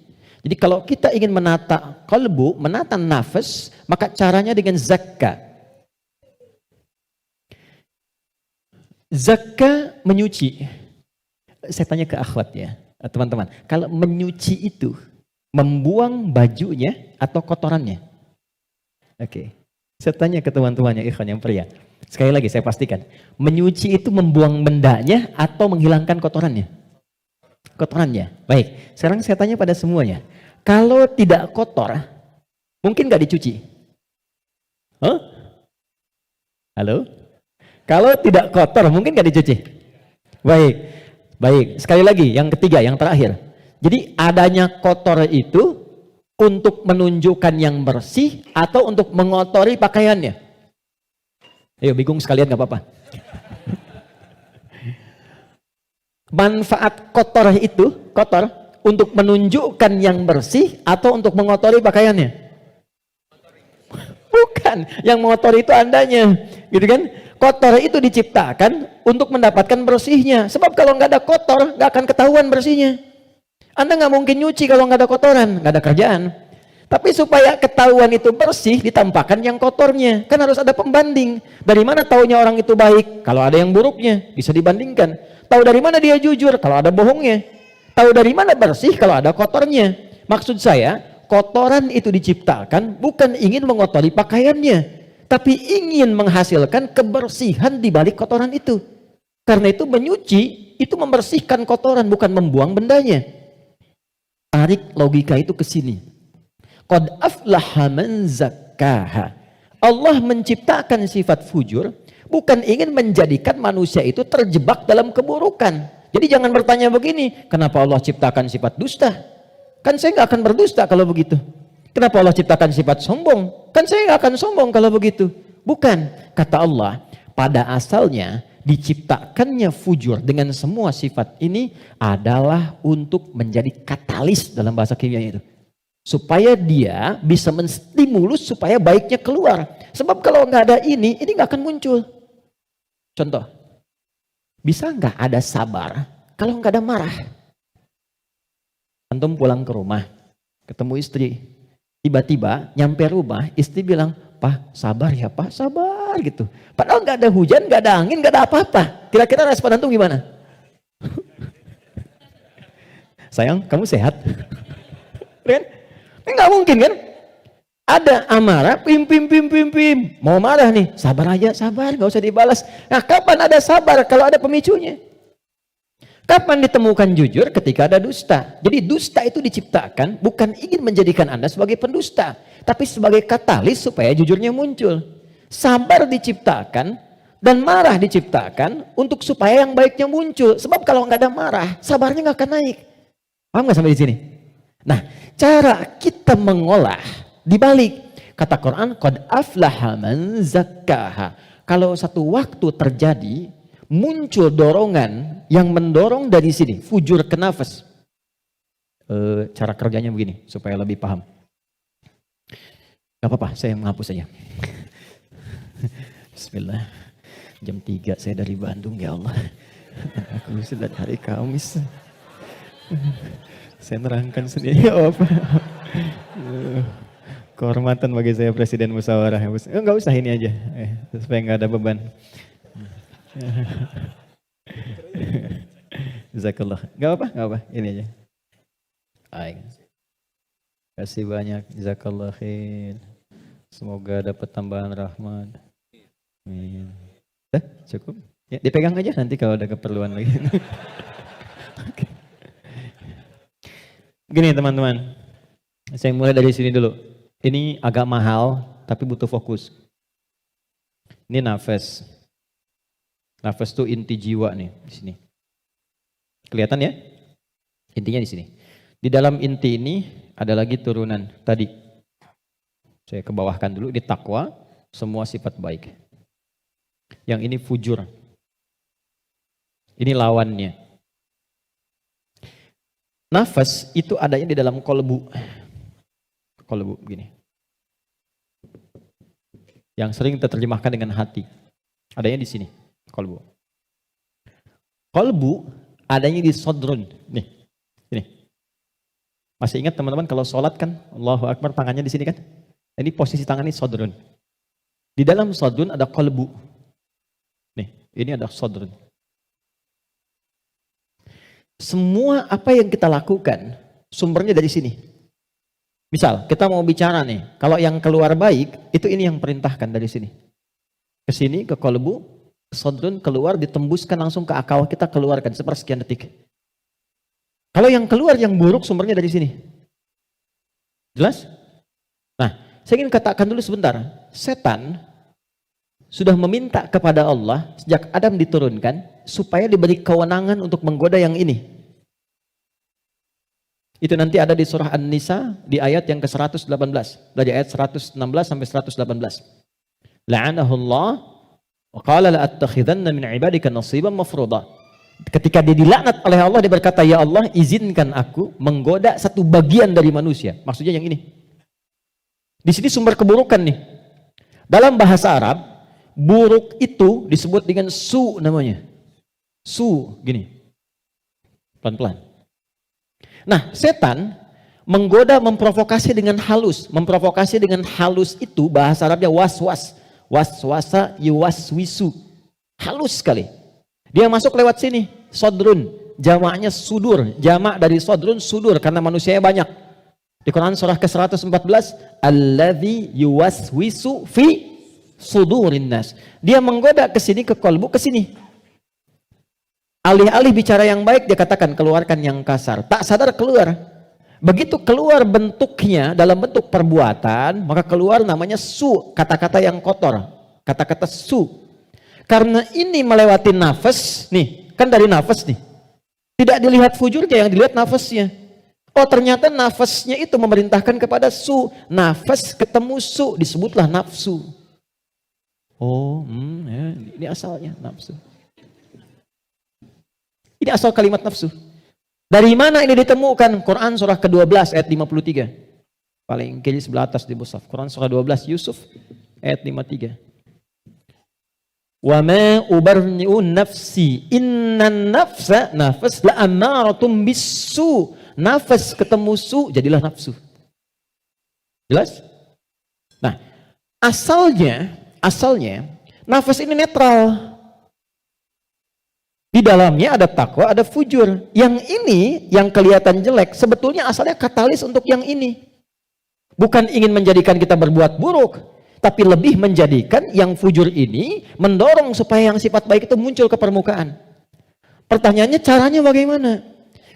Jadi kalau kita ingin menata qalbu, menata nafas, maka caranya dengan zakat. Zakah menyuci. Saya tanya ke akhwat ya, teman-teman. Kalau menyuci itu membuang bajunya atau kotorannya? Oke. Saya tanya ke teman-temannya ikhwan yang pria. Sekali lagi saya pastikan. Menyuci itu membuang bendanya atau menghilangkan kotorannya? Kotorannya. Baik. Sekarang saya tanya pada semuanya. Kalau tidak kotor, mungkin nggak dicuci? Huh? Halo? Kalau tidak kotor, mungkin nggak dicuci? Baik, baik. Sekali lagi, yang ketiga, yang terakhir. Jadi adanya kotor itu untuk menunjukkan yang bersih atau untuk mengotori pakaiannya? Ayo, bingung sekalian nggak apa-apa. Manfaat kotor itu, kotor, untuk menunjukkan yang bersih atau untuk mengotori pakaiannya? Bukan, yang mengotori itu andanya, gitu kan? Kotor itu diciptakan untuk mendapatkan bersihnya. Sebab kalau nggak ada kotor, nggak akan ketahuan bersihnya. Anda nggak mungkin nyuci kalau nggak ada kotoran, nggak ada kerjaan. Tapi supaya ketahuan itu bersih, ditampakkan yang kotornya. Kan harus ada pembanding. Dari mana taunya orang itu baik? Kalau ada yang buruknya, bisa dibandingkan. Tahu dari mana dia jujur? Kalau ada bohongnya. Tahu dari mana bersih? Kalau ada kotornya. Maksud saya, kotoran itu diciptakan bukan ingin mengotori pakaiannya, tapi ingin menghasilkan kebersihan di balik kotoran itu. Karena itu menyuci, itu membersihkan kotoran, bukan membuang bendanya. Tarik logika itu ke sini. Qad aflaha man zakkaha. Allah menciptakan sifat fujur, bukan ingin menjadikan manusia itu terjebak dalam keburukan. Jadi jangan bertanya begini, kenapa Allah ciptakan sifat dusta? Kan saya nggak akan berdusta kalau begitu. Kenapa Allah ciptakan sifat sombong? Kan saya nggak akan sombong kalau begitu. Bukan, kata Allah, pada asalnya diciptakannya fujur dengan semua sifat ini adalah untuk menjadi katalis dalam bahasa kimia itu. Supaya dia bisa menstimulus supaya baiknya keluar. Sebab kalau nggak ada ini nggak akan muncul. Contoh, bisa nggak ada sabar kalau nggak ada marah? Antum pulang ke rumah, ketemu istri. Tiba-tiba nyampe rumah, istri bilang, "Pak, sabar ya Pak, sabar," gitu. Padahal nggak ada hujan, nggak ada angin, nggak ada apa-apa. Kira-kira respon antum gimana? Sayang, kamu sehat? Kan? Nggak mungkin kan? Ada amarah, pim. Mau marah nih, sabar aja, sabar, nggak usah dibalas. Nah, kapan ada sabar kalau ada pemicunya? Kapan ditemukan jujur? Ketika ada dusta. Jadi dusta itu diciptakan bukan ingin menjadikan Anda sebagai pendusta, tapi sebagai katalis supaya jujurnya muncul. Sabar diciptakan dan marah diciptakan untuk supaya yang baiknya muncul. Sebab kalau nggak ada marah, sabarnya nggak akan naik. Paham nggak sampai di sini? Nah, cara kita mengolah dibalik kata Quran, qad aflaha man zakkaha. Kalau satu waktu terjadi muncul dorongan yang mendorong dari sini, fujur ke nafas. Cara kerjanya begini, supaya lebih paham. Gak apa-apa, saya menghapus saja. Bismillah. Jam 3 saya dari Bandung, ya Allah. Aku sudah hari Kamis. Saya nerangkan sendiri, ya apa. Kehormatan bagi saya Presiden Musyawarah. Enggak usah ini aja, supaya nggak ada beban. Jazakallah. Gak apa, ini aja. Baik. Kasih banyak. Jazakallah khair. Semoga dapat tambahan rahmat. Amin. Cukup? Ya, dipegang aja nanti kalau ada keperluan lagi. Okay. Gini teman-teman, saya mulai dari sini dulu. Ini agak mahal, tapi butuh fokus. Ini nafas. Nafas itu inti jiwa nih di sini. Kelihatan ya? Intinya di sini. Di dalam inti ini ada lagi turunan tadi. Saya kebawahkan dulu di takwa, semua sifat baik. Yang ini fujur. Ini lawannya. Nafas itu adanya di dalam kolbu. Kolbu begini. Yang sering terjemahkan dengan hati. Adanya di sini, kolbu. Kolbu adanya di sodrun. Nih, ini. Masih ingat teman-teman kalau sholat kan, Allahu Akbar tangannya di sini kan? Ini posisi tangan ini sodrun. Di dalam sodrun ada kolbu. Nih, ini ada sodrun. Semua apa yang kita lakukan, sumbernya dari sini. Misal, kita mau bicara nih, kalau yang keluar baik, itu ini yang perintahkan dari sini. Ke sini, ke kolbu, ke sodrun, keluar, ditembuskan langsung ke akal, kita keluarkan sepersekian detik. Kalau yang keluar, yang buruk, sumbernya dari sini. Jelas? Nah, saya ingin katakan dulu sebentar, setan sudah meminta kepada Allah, sejak Adam diturunkan, supaya diberi kewenangan untuk menggoda yang ini. Itu nanti ada di surah An-Nisa di ayat yang ke-118. Dari ayat 116 sampai 118. La'anahullah wa qala la'attakhidanna min ibadika nasiban mafruḍa. Ketika dia dilaknat oleh Allah, dia berkata, ya Allah izinkan aku menggoda satu bagian dari manusia. Maksudnya yang ini. Di sini sumber keburukan nih. Dalam bahasa Arab, buruk itu disebut dengan su namanya. Su, gini. Pelan-pelan. Nah, setan menggoda, memprovokasi dengan halus. Memprovokasi dengan halus itu bahasa Arabnya was-was. Was-wasa yuwaswisu. Halus sekali. Dia masuk lewat sini. Sodrun. Jamaknya sudur. Jamak dari sodrun sudur. Karena manusianya banyak. Di Quran surah ke-114. Alladzi yuwaswisu fi sudurin nas. Dia menggoda ke sini, ke kolbu, ke sini. Alih-alih bicara yang baik, dia katakan keluarkan yang kasar. Tak sadar keluar. Begitu keluar bentuknya dalam bentuk perbuatan, maka keluar namanya su, kata-kata yang kotor. Kata-kata su. Karena ini melewati nafas, nih, kan dari nafas nih. Tidak dilihat fujurnya, yang dilihat nafasnya. Oh, ternyata nafasnya itu memerintahkan kepada su. Nafas ketemu su, disebutlah nafsu. Oh, ya, ini asalnya nafsu. Ini asal kalimat nafsu. Dari mana ini ditemukan? Quran surah ke-12 ayat 53. Paling kiri sebelah atas di mushaf. Quran surah 12 Yusuf ayat 53. Wa ma ubarni'u nafsi innan nafsa nafas la amaratum bisu. Nafas ketemu su jadilah nafsu. Jelas? Nah, asalnya nafas ini netral. Di dalamnya ada takwa, ada fujur. Yang ini, yang kelihatan jelek, sebetulnya asalnya katalis untuk yang ini. Bukan ingin menjadikan kita berbuat buruk, tapi lebih menjadikan yang fujur ini mendorong supaya yang sifat baik itu muncul ke permukaan. Pertanyaannya caranya bagaimana?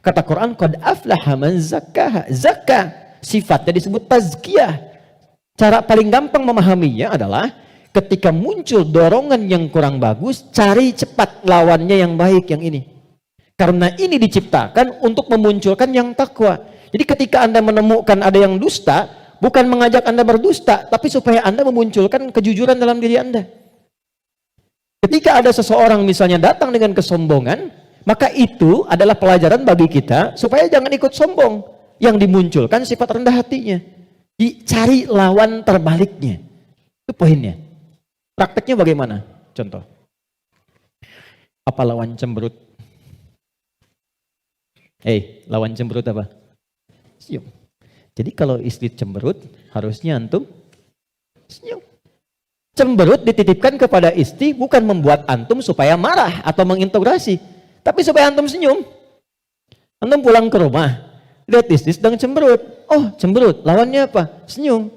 Kata Quran, qad aflaha man zakkaha. Zakka, sifatnya disebut tazkiyah. Cara paling gampang memahaminya adalah ketika muncul dorongan yang kurang bagus, cari cepat lawannya yang baik, yang ini. Karena ini diciptakan untuk memunculkan yang takwa. Jadi ketika Anda menemukan ada yang dusta, bukan mengajak Anda berdusta, tapi supaya Anda memunculkan kejujuran dalam diri Anda. Ketika ada seseorang misalnya datang dengan kesombongan, maka itu adalah pelajaran bagi kita supaya jangan ikut sombong. Yang dimunculkan sifat rendah hatinya. Dicari lawan terbaliknya. Itu poinnya. Prakteknya bagaimana? Contoh. Apa lawan cemberut? Lawan cemberut apa? Senyum. Jadi kalau istri cemberut, harusnya antum senyum. Cemberut dititipkan kepada istri bukan membuat antum supaya marah atau mengintegrasi, tapi supaya antum senyum. Antum pulang ke rumah, lihat istri sedang cemberut. Oh, cemberut. Lawannya apa? Senyum.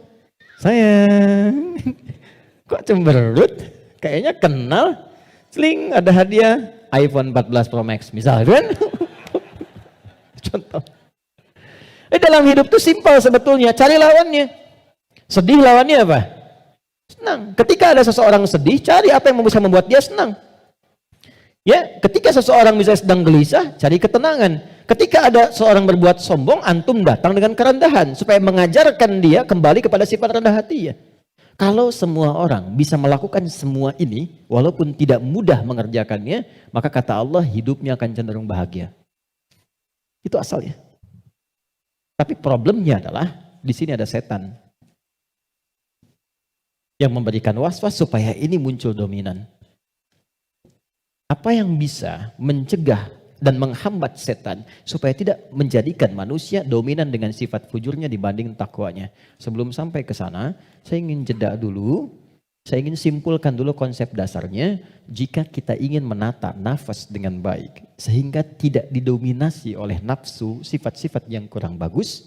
Sayang. Kok cemberut? Kayaknya kenal. Sling, ada hadiah iPhone 14 Pro Max misal kan? Contoh. Dalam hidup itu simpel sebetulnya, cari lawannya. Sedih lawannya apa? Senang. Ketika ada seseorang sedih, cari apa yang bisa membuat dia senang. Ya, ketika seseorang misalnya sedang gelisah, cari ketenangan. Ketika ada seorang berbuat sombong, antum datang dengan kerendahan supaya mengajarkan dia kembali kepada sifat rendah hati ya. Kalau semua orang bisa melakukan semua ini, walaupun tidak mudah mengerjakannya, maka kata Allah hidupnya akan cenderung bahagia. Itu asalnya. Tapi problemnya adalah di sini ada setan yang memberikan was-was supaya ini muncul dominan. Apa yang bisa mencegah dan menghambat setan supaya tidak menjadikan manusia dominan dengan sifat fujurnya dibanding takwanya? Sebelum sampai ke sana, saya ingin jeda dulu. Saya ingin simpulkan dulu konsep dasarnya. Jika kita ingin menata nafas dengan baik sehingga tidak didominasi oleh nafsu sifat-sifat yang kurang bagus,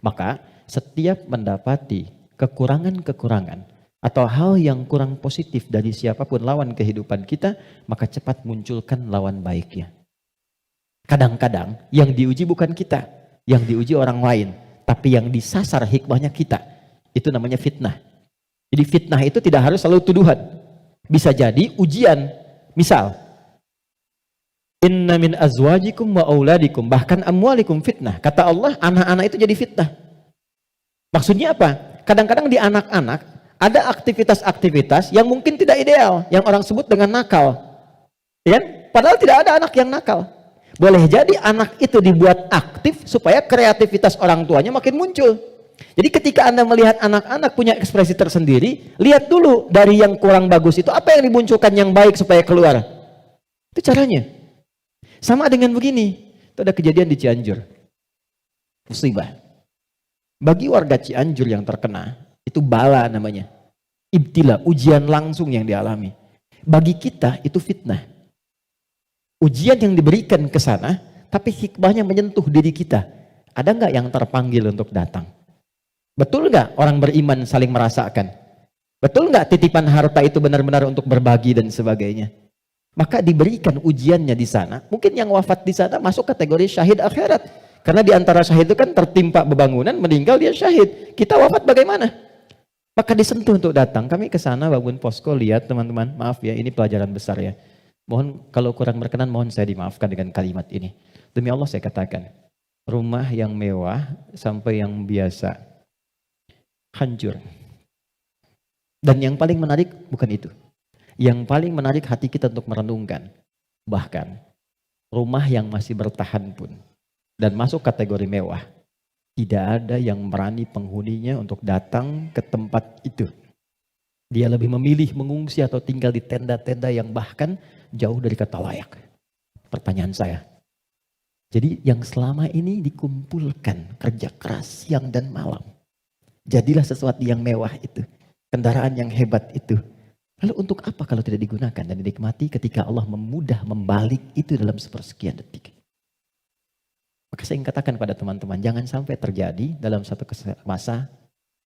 maka setiap mendapati kekurangan-kekurangan atau hal yang kurang positif dari siapapun lawan kehidupan kita, maka cepat munculkan lawan baiknya. Kadang-kadang yang diuji bukan kita, yang diuji orang lain, tapi yang disasar hikmahnya kita. Itu namanya fitnah. Jadi fitnah itu tidak harus selalu tuduhan. Bisa jadi ujian. Misal, inna min azwajikum wa auladikum, bahkan amwalikum fitnah. Kata Allah, anak-anak itu jadi fitnah. Maksudnya apa? Kadang-kadang di anak-anak ada aktivitas-aktivitas yang mungkin tidak ideal, yang orang sebut dengan nakal. Ya? Padahal tidak ada anak yang nakal. Boleh jadi anak itu dibuat aktif supaya kreativitas orang tuanya makin muncul. Jadi ketika Anda melihat anak-anak punya ekspresi tersendiri, lihat dulu dari yang kurang bagus itu apa yang dimunculkan yang baik supaya keluar. Itu caranya. Sama dengan begini. Itu ada kejadian di Cianjur. Musibah. Bagi warga Cianjur yang terkena, itu bala namanya. Ibtila, ujian langsung yang dialami. Bagi kita itu fitnah. Ujian yang diberikan ke sana, tapi hikmahnya menyentuh diri kita. Ada nggak yang terpanggil untuk datang? Betul nggak orang beriman saling merasakan? Betul nggak titipan harta itu benar-benar untuk berbagi dan sebagainya? Maka diberikan ujiannya di sana. Mungkin yang wafat di sana masuk kategori syahid akhirat. Karena di antara syahid itu kan tertimpa bebangunan, meninggal dia syahid. Kita wafat bagaimana? Maka disentuh untuk datang. Kami ke sana bangun posko, lihat teman-teman, maaf ya, ini pelajaran besar ya. Mohon kalau kurang berkenan, mohon saya dimaafkan dengan kalimat ini. Demi Allah saya katakan, rumah yang mewah sampai yang biasa hancur. Dan yang paling menarik bukan itu. Yang paling menarik hati kita untuk merenungkan. Bahkan rumah yang masih bertahan pun dan masuk kategori mewah, tidak ada yang berani penghuninya untuk datang ke tempat itu. Dia lebih memilih mengungsi atau tinggal di tenda-tenda yang bahkan jauh dari kata layak. Pertanyaan saya, jadi yang selama ini dikumpulkan kerja keras siang dan malam, jadilah sesuatu yang mewah itu, kendaraan yang hebat itu, lalu untuk apa kalau tidak digunakan dan dinikmati ketika Allah memudah membalik itu dalam sepersekian detik? Maka saya ingin katakan pada teman-teman, jangan sampai terjadi dalam satu masa,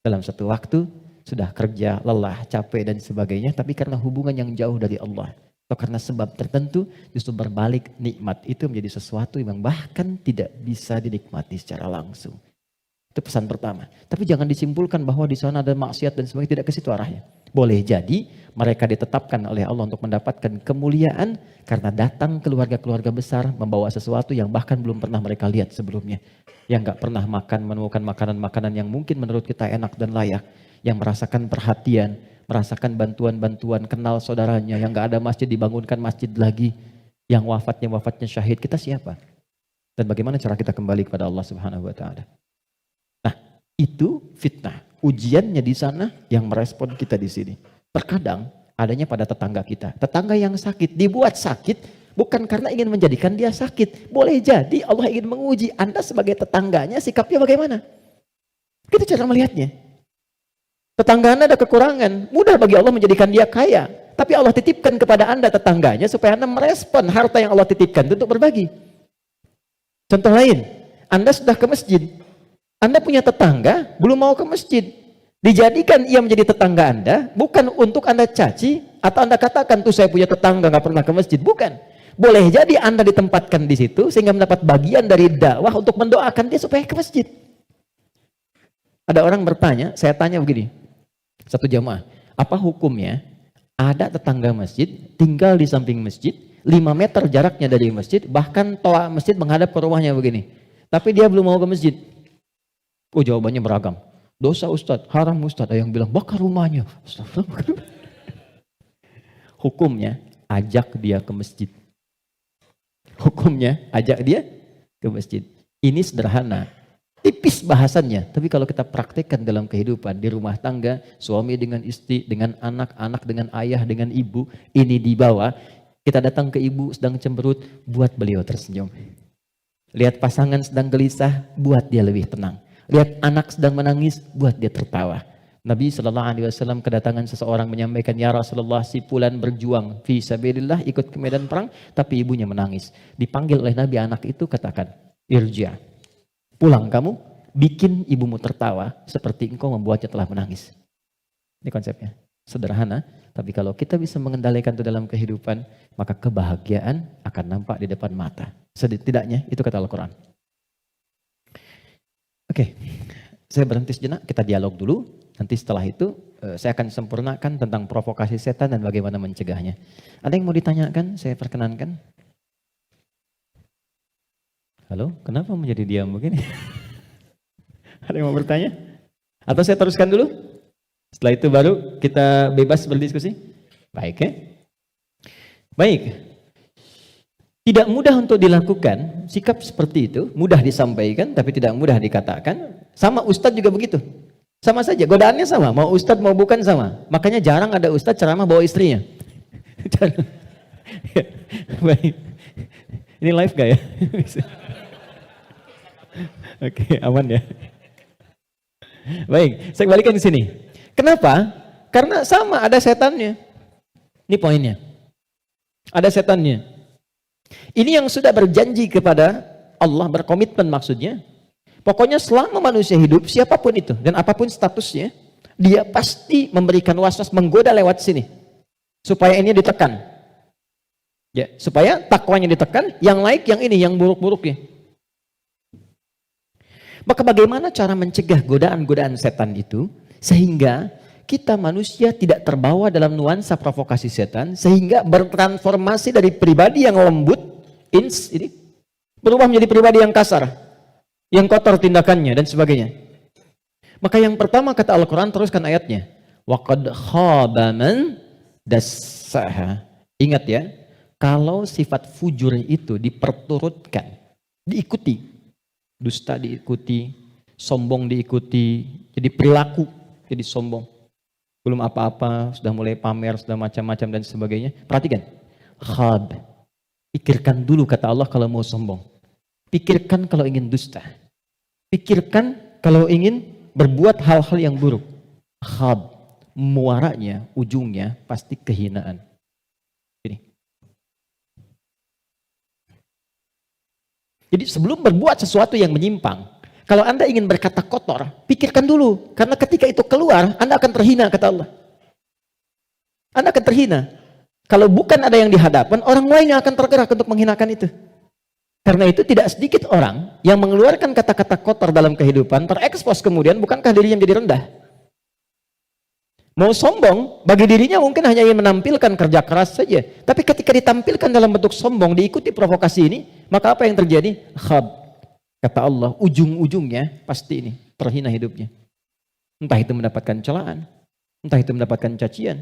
dalam satu waktu, sudah kerja, lelah, capek dan sebagainya, tapi karena hubungan yang jauh dari Allah, atau karena sebab tertentu, justru berbalik nikmat itu menjadi sesuatu yang bahkan tidak bisa dinikmati secara langsung. Itu pesan pertama. Tapi jangan disimpulkan bahwa di sana ada maksiat dan sebagainya, tidak ke situ arahnya. Boleh jadi mereka ditetapkan oleh Allah untuk mendapatkan kemuliaan karena datang keluarga-keluarga besar membawa sesuatu yang bahkan belum pernah mereka lihat sebelumnya. Yang gak pernah menemukan makanan-makanan yang mungkin menurut kita enak dan layak. Yang merasakan perhatian, merasakan bantuan-bantuan, kenal saudaranya. Yang gak ada masjid dibangunkan masjid lagi. Yang wafatnya syahid, kita siapa? Dan bagaimana cara kita kembali kepada Allah Subhanahu wa Ta'ala? Nah, itu fitnah. Ujiannya di sana yang merespon kita di sini. Terkadang adanya pada tetangga kita. Tetangga yang sakit dibuat sakit bukan karena ingin menjadikan dia sakit. Boleh jadi Allah ingin menguji Anda sebagai tetangganya, sikapnya bagaimana. Itu cara melihatnya. Tetangga Anda ada kekurangan, mudah bagi Allah menjadikan dia kaya. Tapi Allah titipkan kepada Anda tetangganya supaya Anda merespon harta yang Allah titipkan itu untuk berbagi. Contoh lain, Anda sudah ke masjid. Anda punya tetangga, belum mau ke masjid. Dijadikan ia menjadi tetangga Anda, bukan untuk Anda caci, atau Anda katakan, tuh saya punya tetangga, gak pernah ke masjid. Bukan. Boleh jadi Anda ditempatkan di situ, sehingga mendapat bagian dari dakwah untuk mendoakan dia supaya ke masjid. Ada orang bertanya, saya tanya begini, satu jamaah, apa hukumnya ada tetangga masjid, tinggal di samping masjid, 5 meter jaraknya dari masjid, bahkan toa masjid menghadap ke rumahnya begini. Tapi dia belum mau ke masjid. Oh, jawabannya beragam. Dosa Ustadz, haram Ustadz. Ada yang bilang, bakar rumahnya. Hukumnya, ajak dia ke masjid. Hukumnya, ajak dia ke masjid. Ini sederhana. Tipis bahasannya, tapi kalau kita praktekkan dalam kehidupan di rumah tangga, suami dengan istri, dengan anak, anak dengan ayah, dengan ibu, ini dibawa, kita datang ke ibu sedang cemberut, buat beliau tersenyum. Lihat pasangan sedang gelisah, buat dia lebih tenang. Lihat anak sedang menangis, buat dia tertawa. Nabi SAW kedatangan seseorang menyampaikan, ya Rasulullah, si fulan berjuang fi sabilillah, ikut ke medan perang, tapi ibunya menangis. Dipanggil oleh Nabi, anak itu katakan, irja. Pulang kamu, bikin ibumu tertawa seperti engkau membuatnya telah menangis. Ini konsepnya. Sederhana, tapi kalau kita bisa mengendalikan itu dalam kehidupan, maka kebahagiaan akan nampak di depan mata. Setidaknya itu kata Al-Quran. Oke, saya berhenti sejenak, kita dialog dulu. Nanti setelah itu saya akan sempurnakan tentang provokasi setan dan bagaimana mencegahnya. Ada yang mau ditanyakan? Saya perkenankan. Halo, kenapa menjadi diam begini? Ada yang mau bertanya? Atau saya teruskan dulu? Setelah itu baru kita bebas berdiskusi? Baik ya? Baik. Tidak mudah untuk dilakukan, sikap seperti itu, mudah disampaikan tapi tidak mudah dikatakan. Sama Ustadz juga begitu. Sama saja, godaannya sama, mau Ustadz mau bukan sama. Makanya jarang ada Ustadz ceramah bawa istrinya. Baik. Ini live gak ya? Oke, aman ya. Baik, saya kembalikan di sini. Kenapa? Karena sama, ada setannya. Ini poinnya. Ada setannya. Ini yang sudah berjanji kepada Allah, berkomitmen maksudnya. Pokoknya selama manusia hidup, siapapun itu dan apapun statusnya, dia pasti memberikan waswas, menggoda lewat sini supaya ini ditekan. Ya, supaya takwanya ditekan, yang naik yang ini, yang buruk-buruknya. Maka bagaimana cara mencegah godaan-godaan setan itu sehingga kita manusia tidak terbawa dalam nuansa provokasi setan, sehingga bertransformasi dari pribadi yang lembut ini berubah menjadi pribadi yang kasar, yang kotor tindakannya dan sebagainya. Maka yang pertama kata Al-Quran, teruskan ayatnya, waqad khaba man dassaha. Ingat ya, kalau sifat fujur itu diperturutkan, diikuti, dusta diikuti, sombong diikuti, jadi perilaku, jadi sombong, belum apa-apa, sudah mulai pamer, sudah macam-macam dan sebagainya. Perhatikan, khab, pikirkan dulu kata Allah kalau mau sombong, pikirkan kalau ingin dusta, pikirkan kalau ingin berbuat hal-hal yang buruk. Khab, muaranya, ujungnya pasti kehinaan. Jadi sebelum berbuat sesuatu yang menyimpang, kalau Anda ingin berkata kotor, pikirkan dulu. Karena ketika itu keluar, Anda akan terhina, kata Allah. Anda akan terhina. Kalau bukan ada yang di hadapan, orang lain yang akan tergerak untuk menghinakan itu. Karena itu tidak sedikit orang yang mengeluarkan kata-kata kotor dalam kehidupan, terekspos kemudian, bukankah dirinya menjadi rendah? Mau sombong, bagi dirinya mungkin hanya ingin menampilkan kerja keras saja. Tapi ketika ditampilkan dalam bentuk sombong, diikuti provokasi ini, maka apa yang terjadi? Khab, kata Allah, ujung-ujungnya pasti ini, terhina hidupnya. Entah itu mendapatkan celaan, entah itu mendapatkan cacian.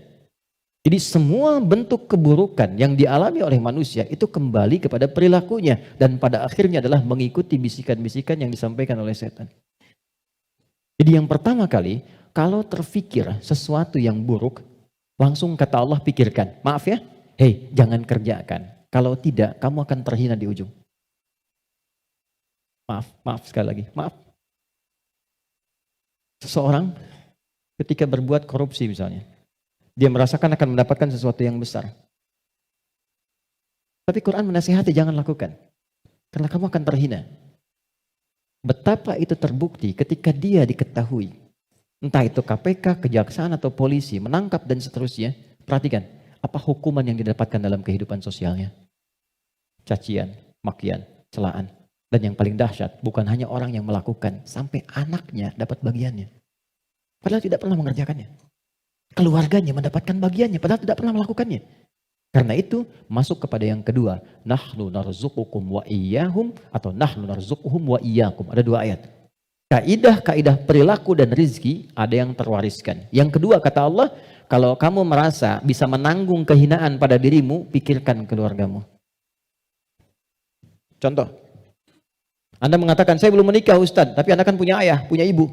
Jadi semua bentuk keburukan yang dialami oleh manusia itu kembali kepada perilakunya. Dan pada akhirnya adalah mengikuti bisikan-bisikan yang disampaikan oleh setan. Jadi yang pertama kali, kalau terfikir sesuatu yang buruk, langsung kata Allah pikirkan. Maaf ya, hei jangan kerjakan. Kalau tidak, kamu akan terhina di ujung. Maaf sekali lagi, maaf. Seseorang ketika berbuat korupsi misalnya, dia merasakan akan mendapatkan sesuatu yang besar. Tapi Quran menasihati jangan lakukan. Karena kamu akan terhina. Betapa itu terbukti ketika dia diketahui. Entah itu KPK, kejaksaan atau polisi menangkap dan seterusnya. Perhatikan, apa hukuman yang didapatkan dalam kehidupan sosialnya? Cacian, makian, celaan. Dan yang paling dahsyat, bukan hanya orang yang melakukan, sampai anaknya dapat bagiannya. Padahal tidak pernah mengerjakannya. Keluarganya mendapatkan bagiannya, padahal tidak pernah melakukannya. Karena itu masuk kepada yang kedua, nahnu narzuqukum wa iyyahum atau nahnu narzuquhum wa iyyakum. Ada dua ayat. Kaidah perilaku dan rizki ada yang terwariskan. Yang kedua kata Allah, kalau kamu merasa bisa menanggung kehinaan pada dirimu, pikirkan keluargamu. Contoh, Anda mengatakan saya belum menikah Ustadz, tapi Anda kan punya ayah, punya ibu.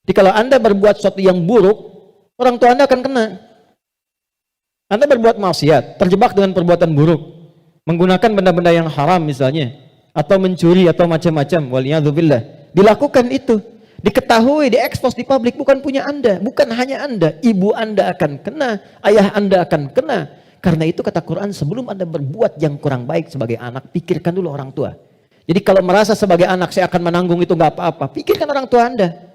Jadi kalau Anda berbuat sesuatu yang buruk, orang tua Anda akan kena. Anda berbuat maksiat, terjebak dengan perbuatan buruk, menggunakan benda-benda yang haram misalnya, atau mencuri atau macam-macam, waliyadzubillah. Dilakukan itu, diketahui, diekspos di publik, bukan punya Anda, bukan hanya Anda, ibu Anda akan kena, ayah Anda akan kena. Karena itu kata Quran, sebelum Anda berbuat yang kurang baik sebagai anak, pikirkan dulu orang tua. Jadi kalau merasa sebagai anak saya akan menanggung itu nggak apa-apa, pikirkan orang tua Anda.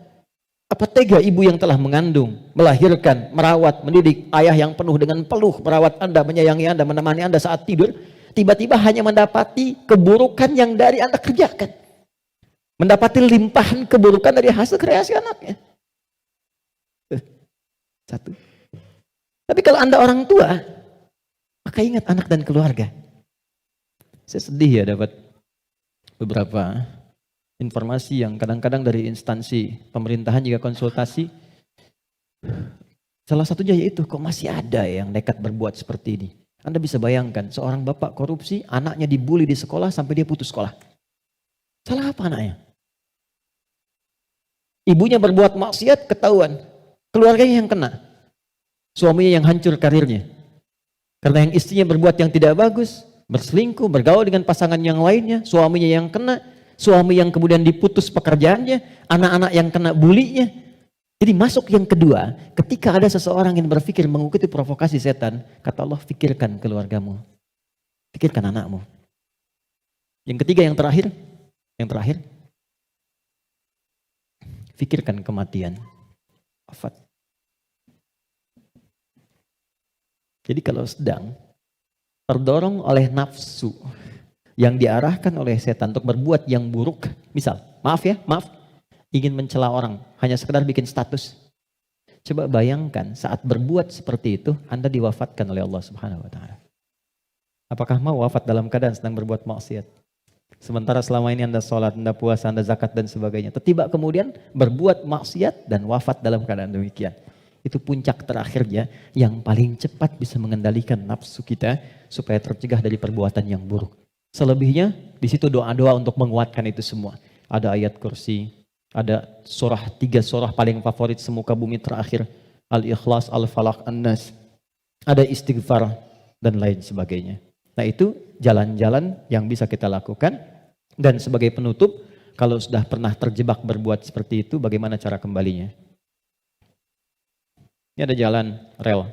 Apa tega ibu yang telah mengandung, melahirkan, merawat, mendidik, ayah yang penuh dengan peluh, merawat Anda, menyayangi Anda, menemani Anda saat tidur, tiba-tiba hanya mendapati keburukan yang dari Anda kerjakan. Mendapati limpahan keburukan dari hasil kreasi anaknya. Satu. Tapi kalau Anda orang tua, maka ingat anak dan keluarga. Saya sedih ya dapat beberapa informasi yang kadang-kadang dari instansi pemerintahan juga konsultasi. Salah satunya yaitu kok masih ada yang nekat berbuat seperti ini. Anda bisa bayangkan seorang bapak korupsi, anaknya dibully di sekolah sampai dia putus sekolah. Salah apa anaknya? Ibunya berbuat maksiat, ketahuan. Keluarganya yang kena. Suaminya yang hancur karirnya. Karena yang istrinya berbuat yang tidak bagus, berselingkuh, bergaul dengan pasangan yang lainnya, suaminya yang kena. Suami yang kemudian diputus pekerjaannya, anak-anak yang kena bulinya. Jadi masuk yang kedua, ketika ada seseorang yang berpikir mengikuti provokasi setan, kata Allah, pikirkan keluargamu, pikirkan anakmu. Yang ketiga, yang terakhir, pikirkan kematian, wafat. Jadi kalau sedang terdorong oleh nafsu, yang diarahkan oleh setan untuk berbuat yang buruk, misal, maaf, ingin mencela orang, hanya sekedar bikin status. Coba bayangkan saat berbuat seperti itu, Anda diwafatkan oleh Allah Subhanahu wa Ta'ala. Apakah mau wafat dalam keadaan sedang berbuat maksiat? Sementara selama ini Anda sholat, Anda puasa, Anda zakat dan sebagainya. Tiba kemudian berbuat maksiat dan wafat dalam keadaan demikian. Itu puncak terakhirnya yang paling cepat bisa mengendalikan nafsu kita supaya tercegah dari perbuatan yang buruk. Selebihnya di situ doa-doa untuk menguatkan itu semua. Ada ayat kursi, ada tiga surah paling favorit semuka bumi terakhir, Al-Ikhlas, Al-Falaq, An-Nas. Ada istighfar dan lain sebagainya. Nah itu jalan-jalan yang bisa kita lakukan. Dan sebagai penutup, kalau sudah pernah terjebak berbuat seperti itu, bagaimana cara kembalinya? Ini ada jalan rel,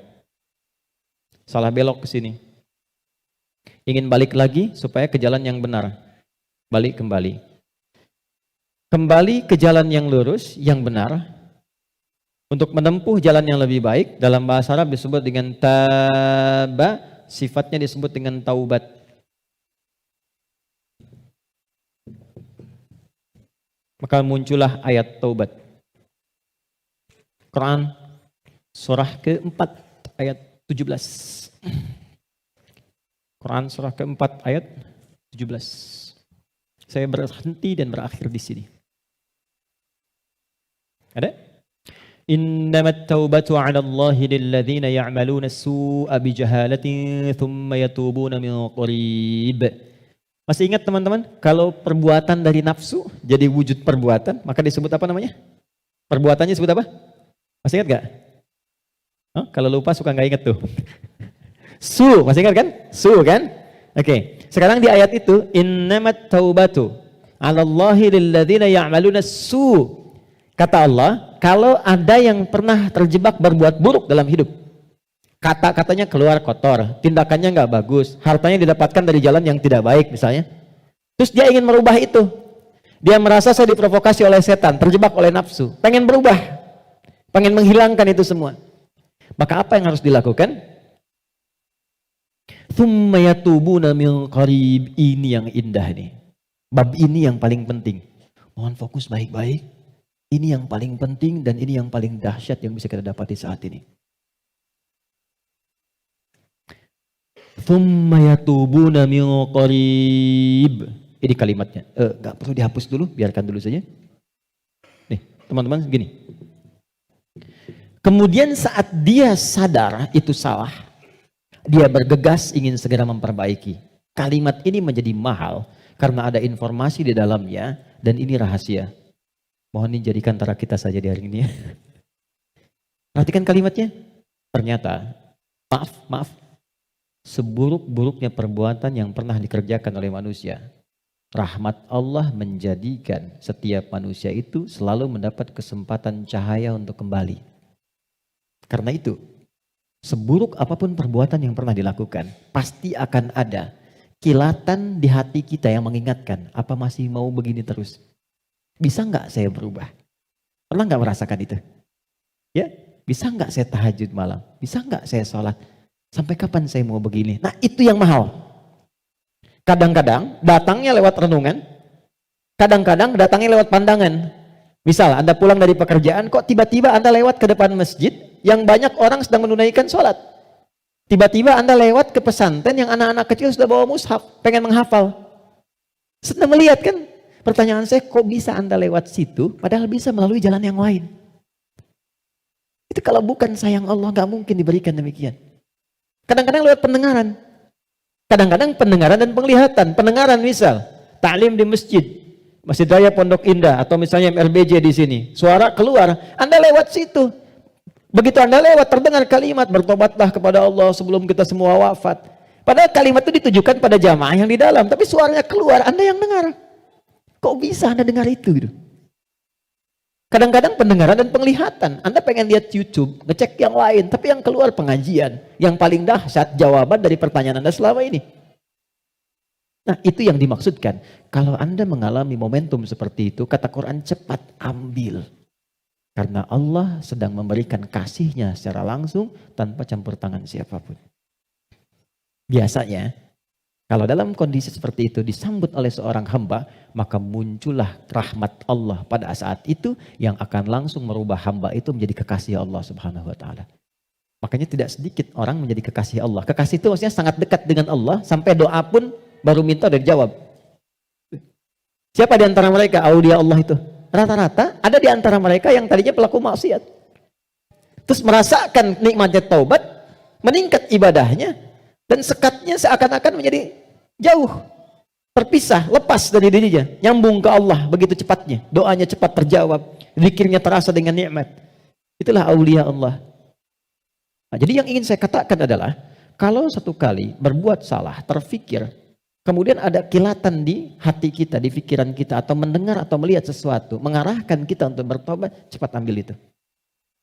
salah belok ke sini. Ingin balik lagi supaya ke jalan yang benar. Balik kembali. Kembali ke jalan yang lurus, yang benar. Untuk menempuh jalan yang lebih baik, dalam bahasa Arab disebut dengan taba, sifatnya disebut dengan taubat. Maka muncullah ayat taubat. Quran surah keempat ayat 17. Quran surah keempat ayat 17. Saya berhenti dan berakhir di sini. Ada? Innamat taubatu 'ala Allahi lilladzina ya'maluna as-su'a bijahalatin thumma yatubuna min qarib. Masih ingat teman-teman? Kalau perbuatan dari nafsu jadi wujud perbuatan, maka disebut apa namanya? Perbuatannya disebut apa? Masih ingat gak? Kalau lupa suka gak ingat tuh. Masih ingat kan? Kan? Oke. Sekarang di ayat itu, innamat taubatu 'ala Allahi lilladzina ya'maluna as-su'. Kata Allah, kalau ada yang pernah terjebak berbuat buruk dalam hidup, kata-katanya keluar kotor, tindakannya nggak bagus, hartanya didapatkan dari jalan yang tidak baik misalnya, terus dia ingin merubah itu, dia merasa saya diprovokasi oleh setan, terjebak oleh nafsu, pengen berubah, pengen menghilangkan itu semua, maka apa yang harus dilakukan? Tsumma yatubuna min qarib. Ini yang indah nih. Bab ini yang paling penting. Mohon fokus baik-baik. Ini yang paling penting dan ini yang paling dahsyat yang bisa kita dapati saat ini. Tsumma yatubuna min qarib. Ini kalimatnya. Gak perlu dihapus dulu, biarkan dulu saja. Nih, teman-teman gini. Kemudian saat dia sadar itu salah, dia bergegas ingin segera memperbaiki. Kalimat ini menjadi mahal karena ada informasi di dalamnya dan ini rahasia. Mohon dijadikan antara kita saja di hari ini ya. Perhatikan kalimatnya. Ternyata, maaf, seburuk-buruknya perbuatan yang pernah dikerjakan oleh manusia, rahmat Allah menjadikan setiap manusia itu selalu mendapat kesempatan cahaya untuk kembali. Karena itu, seburuk apapun perbuatan yang pernah dilakukan, pasti akan ada kilatan di hati kita yang mengingatkan, apa masih mau begini terus? Bisa nggak saya berubah? Pernah nggak merasakan itu? Ya, bisa nggak saya tahajud malam? Bisa nggak saya sholat? Sampai kapan saya mau begini? Nah itu yang mahal. Kadang-kadang datangnya lewat renungan, kadang-kadang datangnya lewat pandangan. Misal Anda pulang dari pekerjaan, kok tiba-tiba Anda lewat ke depan masjid yang banyak orang sedang menunaikan sholat. Tiba-tiba Anda lewat ke pesantren yang anak-anak kecil sudah bawa mushaf, pengen menghafal. Sedang melihat kan? Pertanyaan saya, kok bisa Anda lewat situ, padahal bisa melalui jalan yang lain? Itu kalau bukan sayang Allah, gak mungkin diberikan demikian. Kadang-kadang lewat pendengaran. Kadang-kadang pendengaran dan penglihatan. Pendengaran misal, ta'lim di masjid, Masjid Raya Pondok Indah, atau misalnya MRBJ di sini. Suara keluar, Anda lewat situ. Begitu Anda lewat, terdengar kalimat, bertobatlah kepada Allah sebelum kita semua wafat. Padahal kalimat itu ditujukan pada jamaah yang di dalam, tapi suaranya keluar, Anda yang dengar. Kok bisa Anda dengar itu? Gitu? Kadang-kadang pendengaran dan penglihatan. Anda pengen lihat YouTube, ngecek yang lain, tapi yang keluar pengajian. Yang paling dahsyat jawaban dari pertanyaan Anda selama ini. Nah itu yang dimaksudkan. Kalau Anda mengalami momentum seperti itu, kata Quran cepat ambil. Karena Allah sedang memberikan kasihnya secara langsung tanpa campur tangan siapapun. Biasanya, kalau dalam kondisi seperti itu disambut oleh seorang hamba, maka muncullah rahmat Allah pada saat itu yang akan langsung merubah hamba itu menjadi kekasih Allah Subhanahu wa taala. Makanya tidak sedikit orang menjadi kekasih Allah. Kekasih itu maksudnya sangat dekat dengan Allah sampai doa pun baru minta udah dijawab. Siapa di antara mereka aulia Allah itu? Rata-rata ada di antara mereka yang tadinya pelaku maksiat. Terus merasakan nikmatnya taubat, meningkat ibadahnya, dan sekatnya seakan-akan menjadi jauh, terpisah, lepas dari dirinya, nyambung ke Allah begitu cepatnya, doanya cepat terjawab, zikirnya terasa dengan nikmat. Itulah aulia Allah. Nah, jadi yang ingin saya katakan adalah, kalau satu kali berbuat salah, terfikir, kemudian ada kilatan di hati kita, di pikiran kita, atau mendengar atau melihat sesuatu, mengarahkan kita untuk bertobat, cepat ambil itu.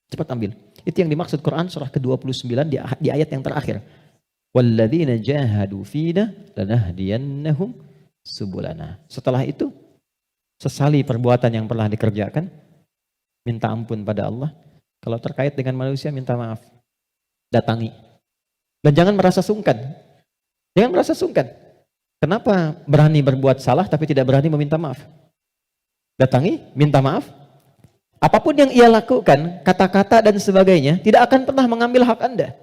Cepat ambil. Itu yang dimaksud Quran surah ke-29 di ayat yang terakhir. Walladzina jahadu fina lanahdiyannahum subulana. Setelah itu, sesali perbuatan yang pernah dikerjakan, minta ampun pada Allah. Kalau terkait dengan manusia, minta maaf. Datangi. Dan jangan merasa sungkan. Jangan merasa sungkan. Kenapa berani berbuat salah tapi tidak berani meminta maaf? Datangi, minta maaf. Apapun yang ia lakukan, kata-kata dan sebagainya, tidak akan pernah mengambil hak Anda.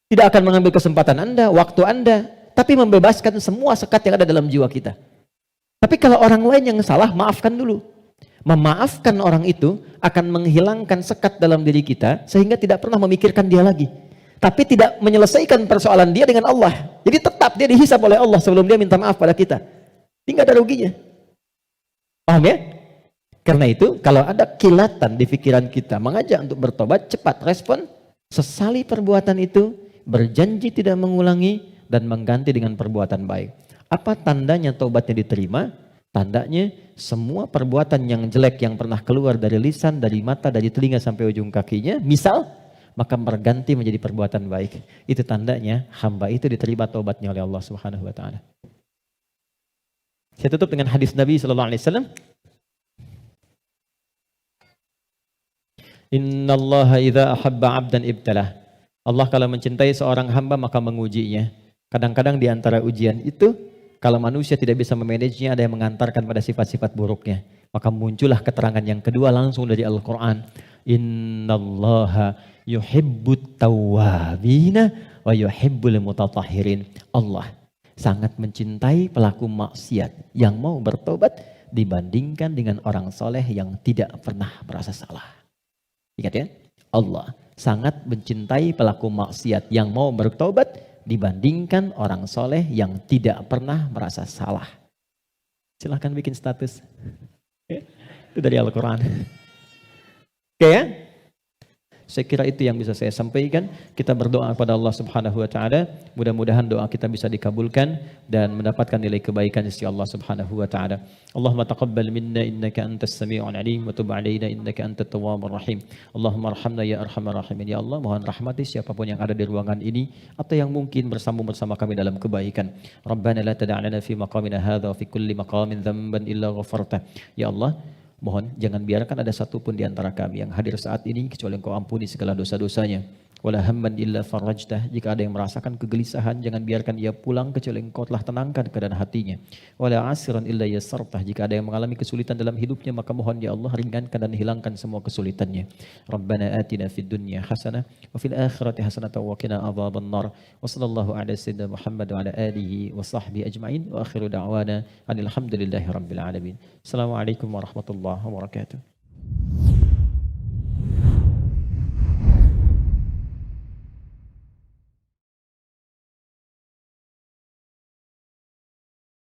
Tidak akan mengambil kesempatan Anda, waktu Anda, tapi membebaskan semua sekat yang ada dalam jiwa kita. Tapi kalau orang lain yang salah, maafkan dulu. Memaafkan orang itu akan menghilangkan sekat dalam diri kita, sehingga tidak pernah memikirkan dia lagi. Tapi tidak menyelesaikan persoalan dia dengan Allah. Jadi tetap dia dihisab oleh Allah sebelum dia minta maaf pada kita. Ini nggak ada ruginya. Paham ya? Karena itu, kalau ada kilatan di pikiran kita, mengajak untuk bertobat, cepat respon, sesali perbuatan itu, berjanji tidak mengulangi, dan mengganti dengan perbuatan baik. Apa tandanya taubatnya diterima? Tandanya semua perbuatan yang jelek yang pernah keluar dari lisan, dari mata, dari telinga sampai ujung kakinya, misal, maka berganti menjadi perbuatan baik. Itu tandanya hamba itu diterima taubatnya oleh Allah Subhanahu wa taala. Saya tutup dengan hadis Nabi sallallahu alaihi wasallam. Innallaha idza ahabba 'abdan ibtalah. Allah kalau mencintai seorang hamba maka mengujinya. Kadang-kadang di antara ujian itu Kalau manusia tidak bisa memanagenya, ada yang mengantarkan pada sifat-sifat buruknya. Maka muncullah keterangan yang kedua langsung dari Al-Quran. Innallaha yuhibbut tawwabina wa yuhibbul mutatahhirin. Allah sangat mencintai pelaku maksiat yang mau bertobat dibandingkan dengan orang soleh yang tidak pernah merasa salah. Ingat ya, Allah sangat mencintai pelaku maksiat yang mau bertobat dibandingkan orang soleh yang tidak pernah merasa salah. Silahkan bikin status. Itu dari Al-Quran. Oke ya? Saya kira itu yang bisa saya sampaikan. Kita berdoa kepada Allah Subhanahu wa taala, mudah-mudahan doa kita bisa dikabulkan dan mendapatkan nilai kebaikan sisi Allah Subhanahu wa taala. Allahumma taqabbal minna innaka antas sami'ul alim wa tub 'alaina innaka antat tawwabur rahim. Allahumma arhamna ya arhamar rahimin. Ya Allah, mohon rahmati siapapun yang ada di ruangan ini atau yang mungkin bersambung bersama kami dalam kebaikan. Rabbana la tada' lana fi maqamina hadza wa fi kulli maqamin dhanban illa ghafarta. Ya Allah, mohon jangan biarkan ada satupun di antara kami yang hadir saat ini kecuali Engkau ampuni segala dosa-dosanya. Wala hamman illa farajtah. Jika ada yang merasakan kegelisahan, jangan biarkan ia pulang kecuali Engkau telah tenangkan keadaan hatinya. Wala asiran illa yassartah. Jika ada yang mengalami kesulitan dalam hidupnya, maka mohon ya Allah ringankan dan hilangkan semua kesulitannya. Rabbana atina fid dunya hasanah wa fil akhirati hasanah wa qina adzabannar. Wa sallallahu ala sayyidina Muhammad wa ala alihi wa sahbihi ajma'in wa akhiru da'wana alhamdulillahi rabbil alamin. Assalamualaikum warahmatullahi wabarakatuh.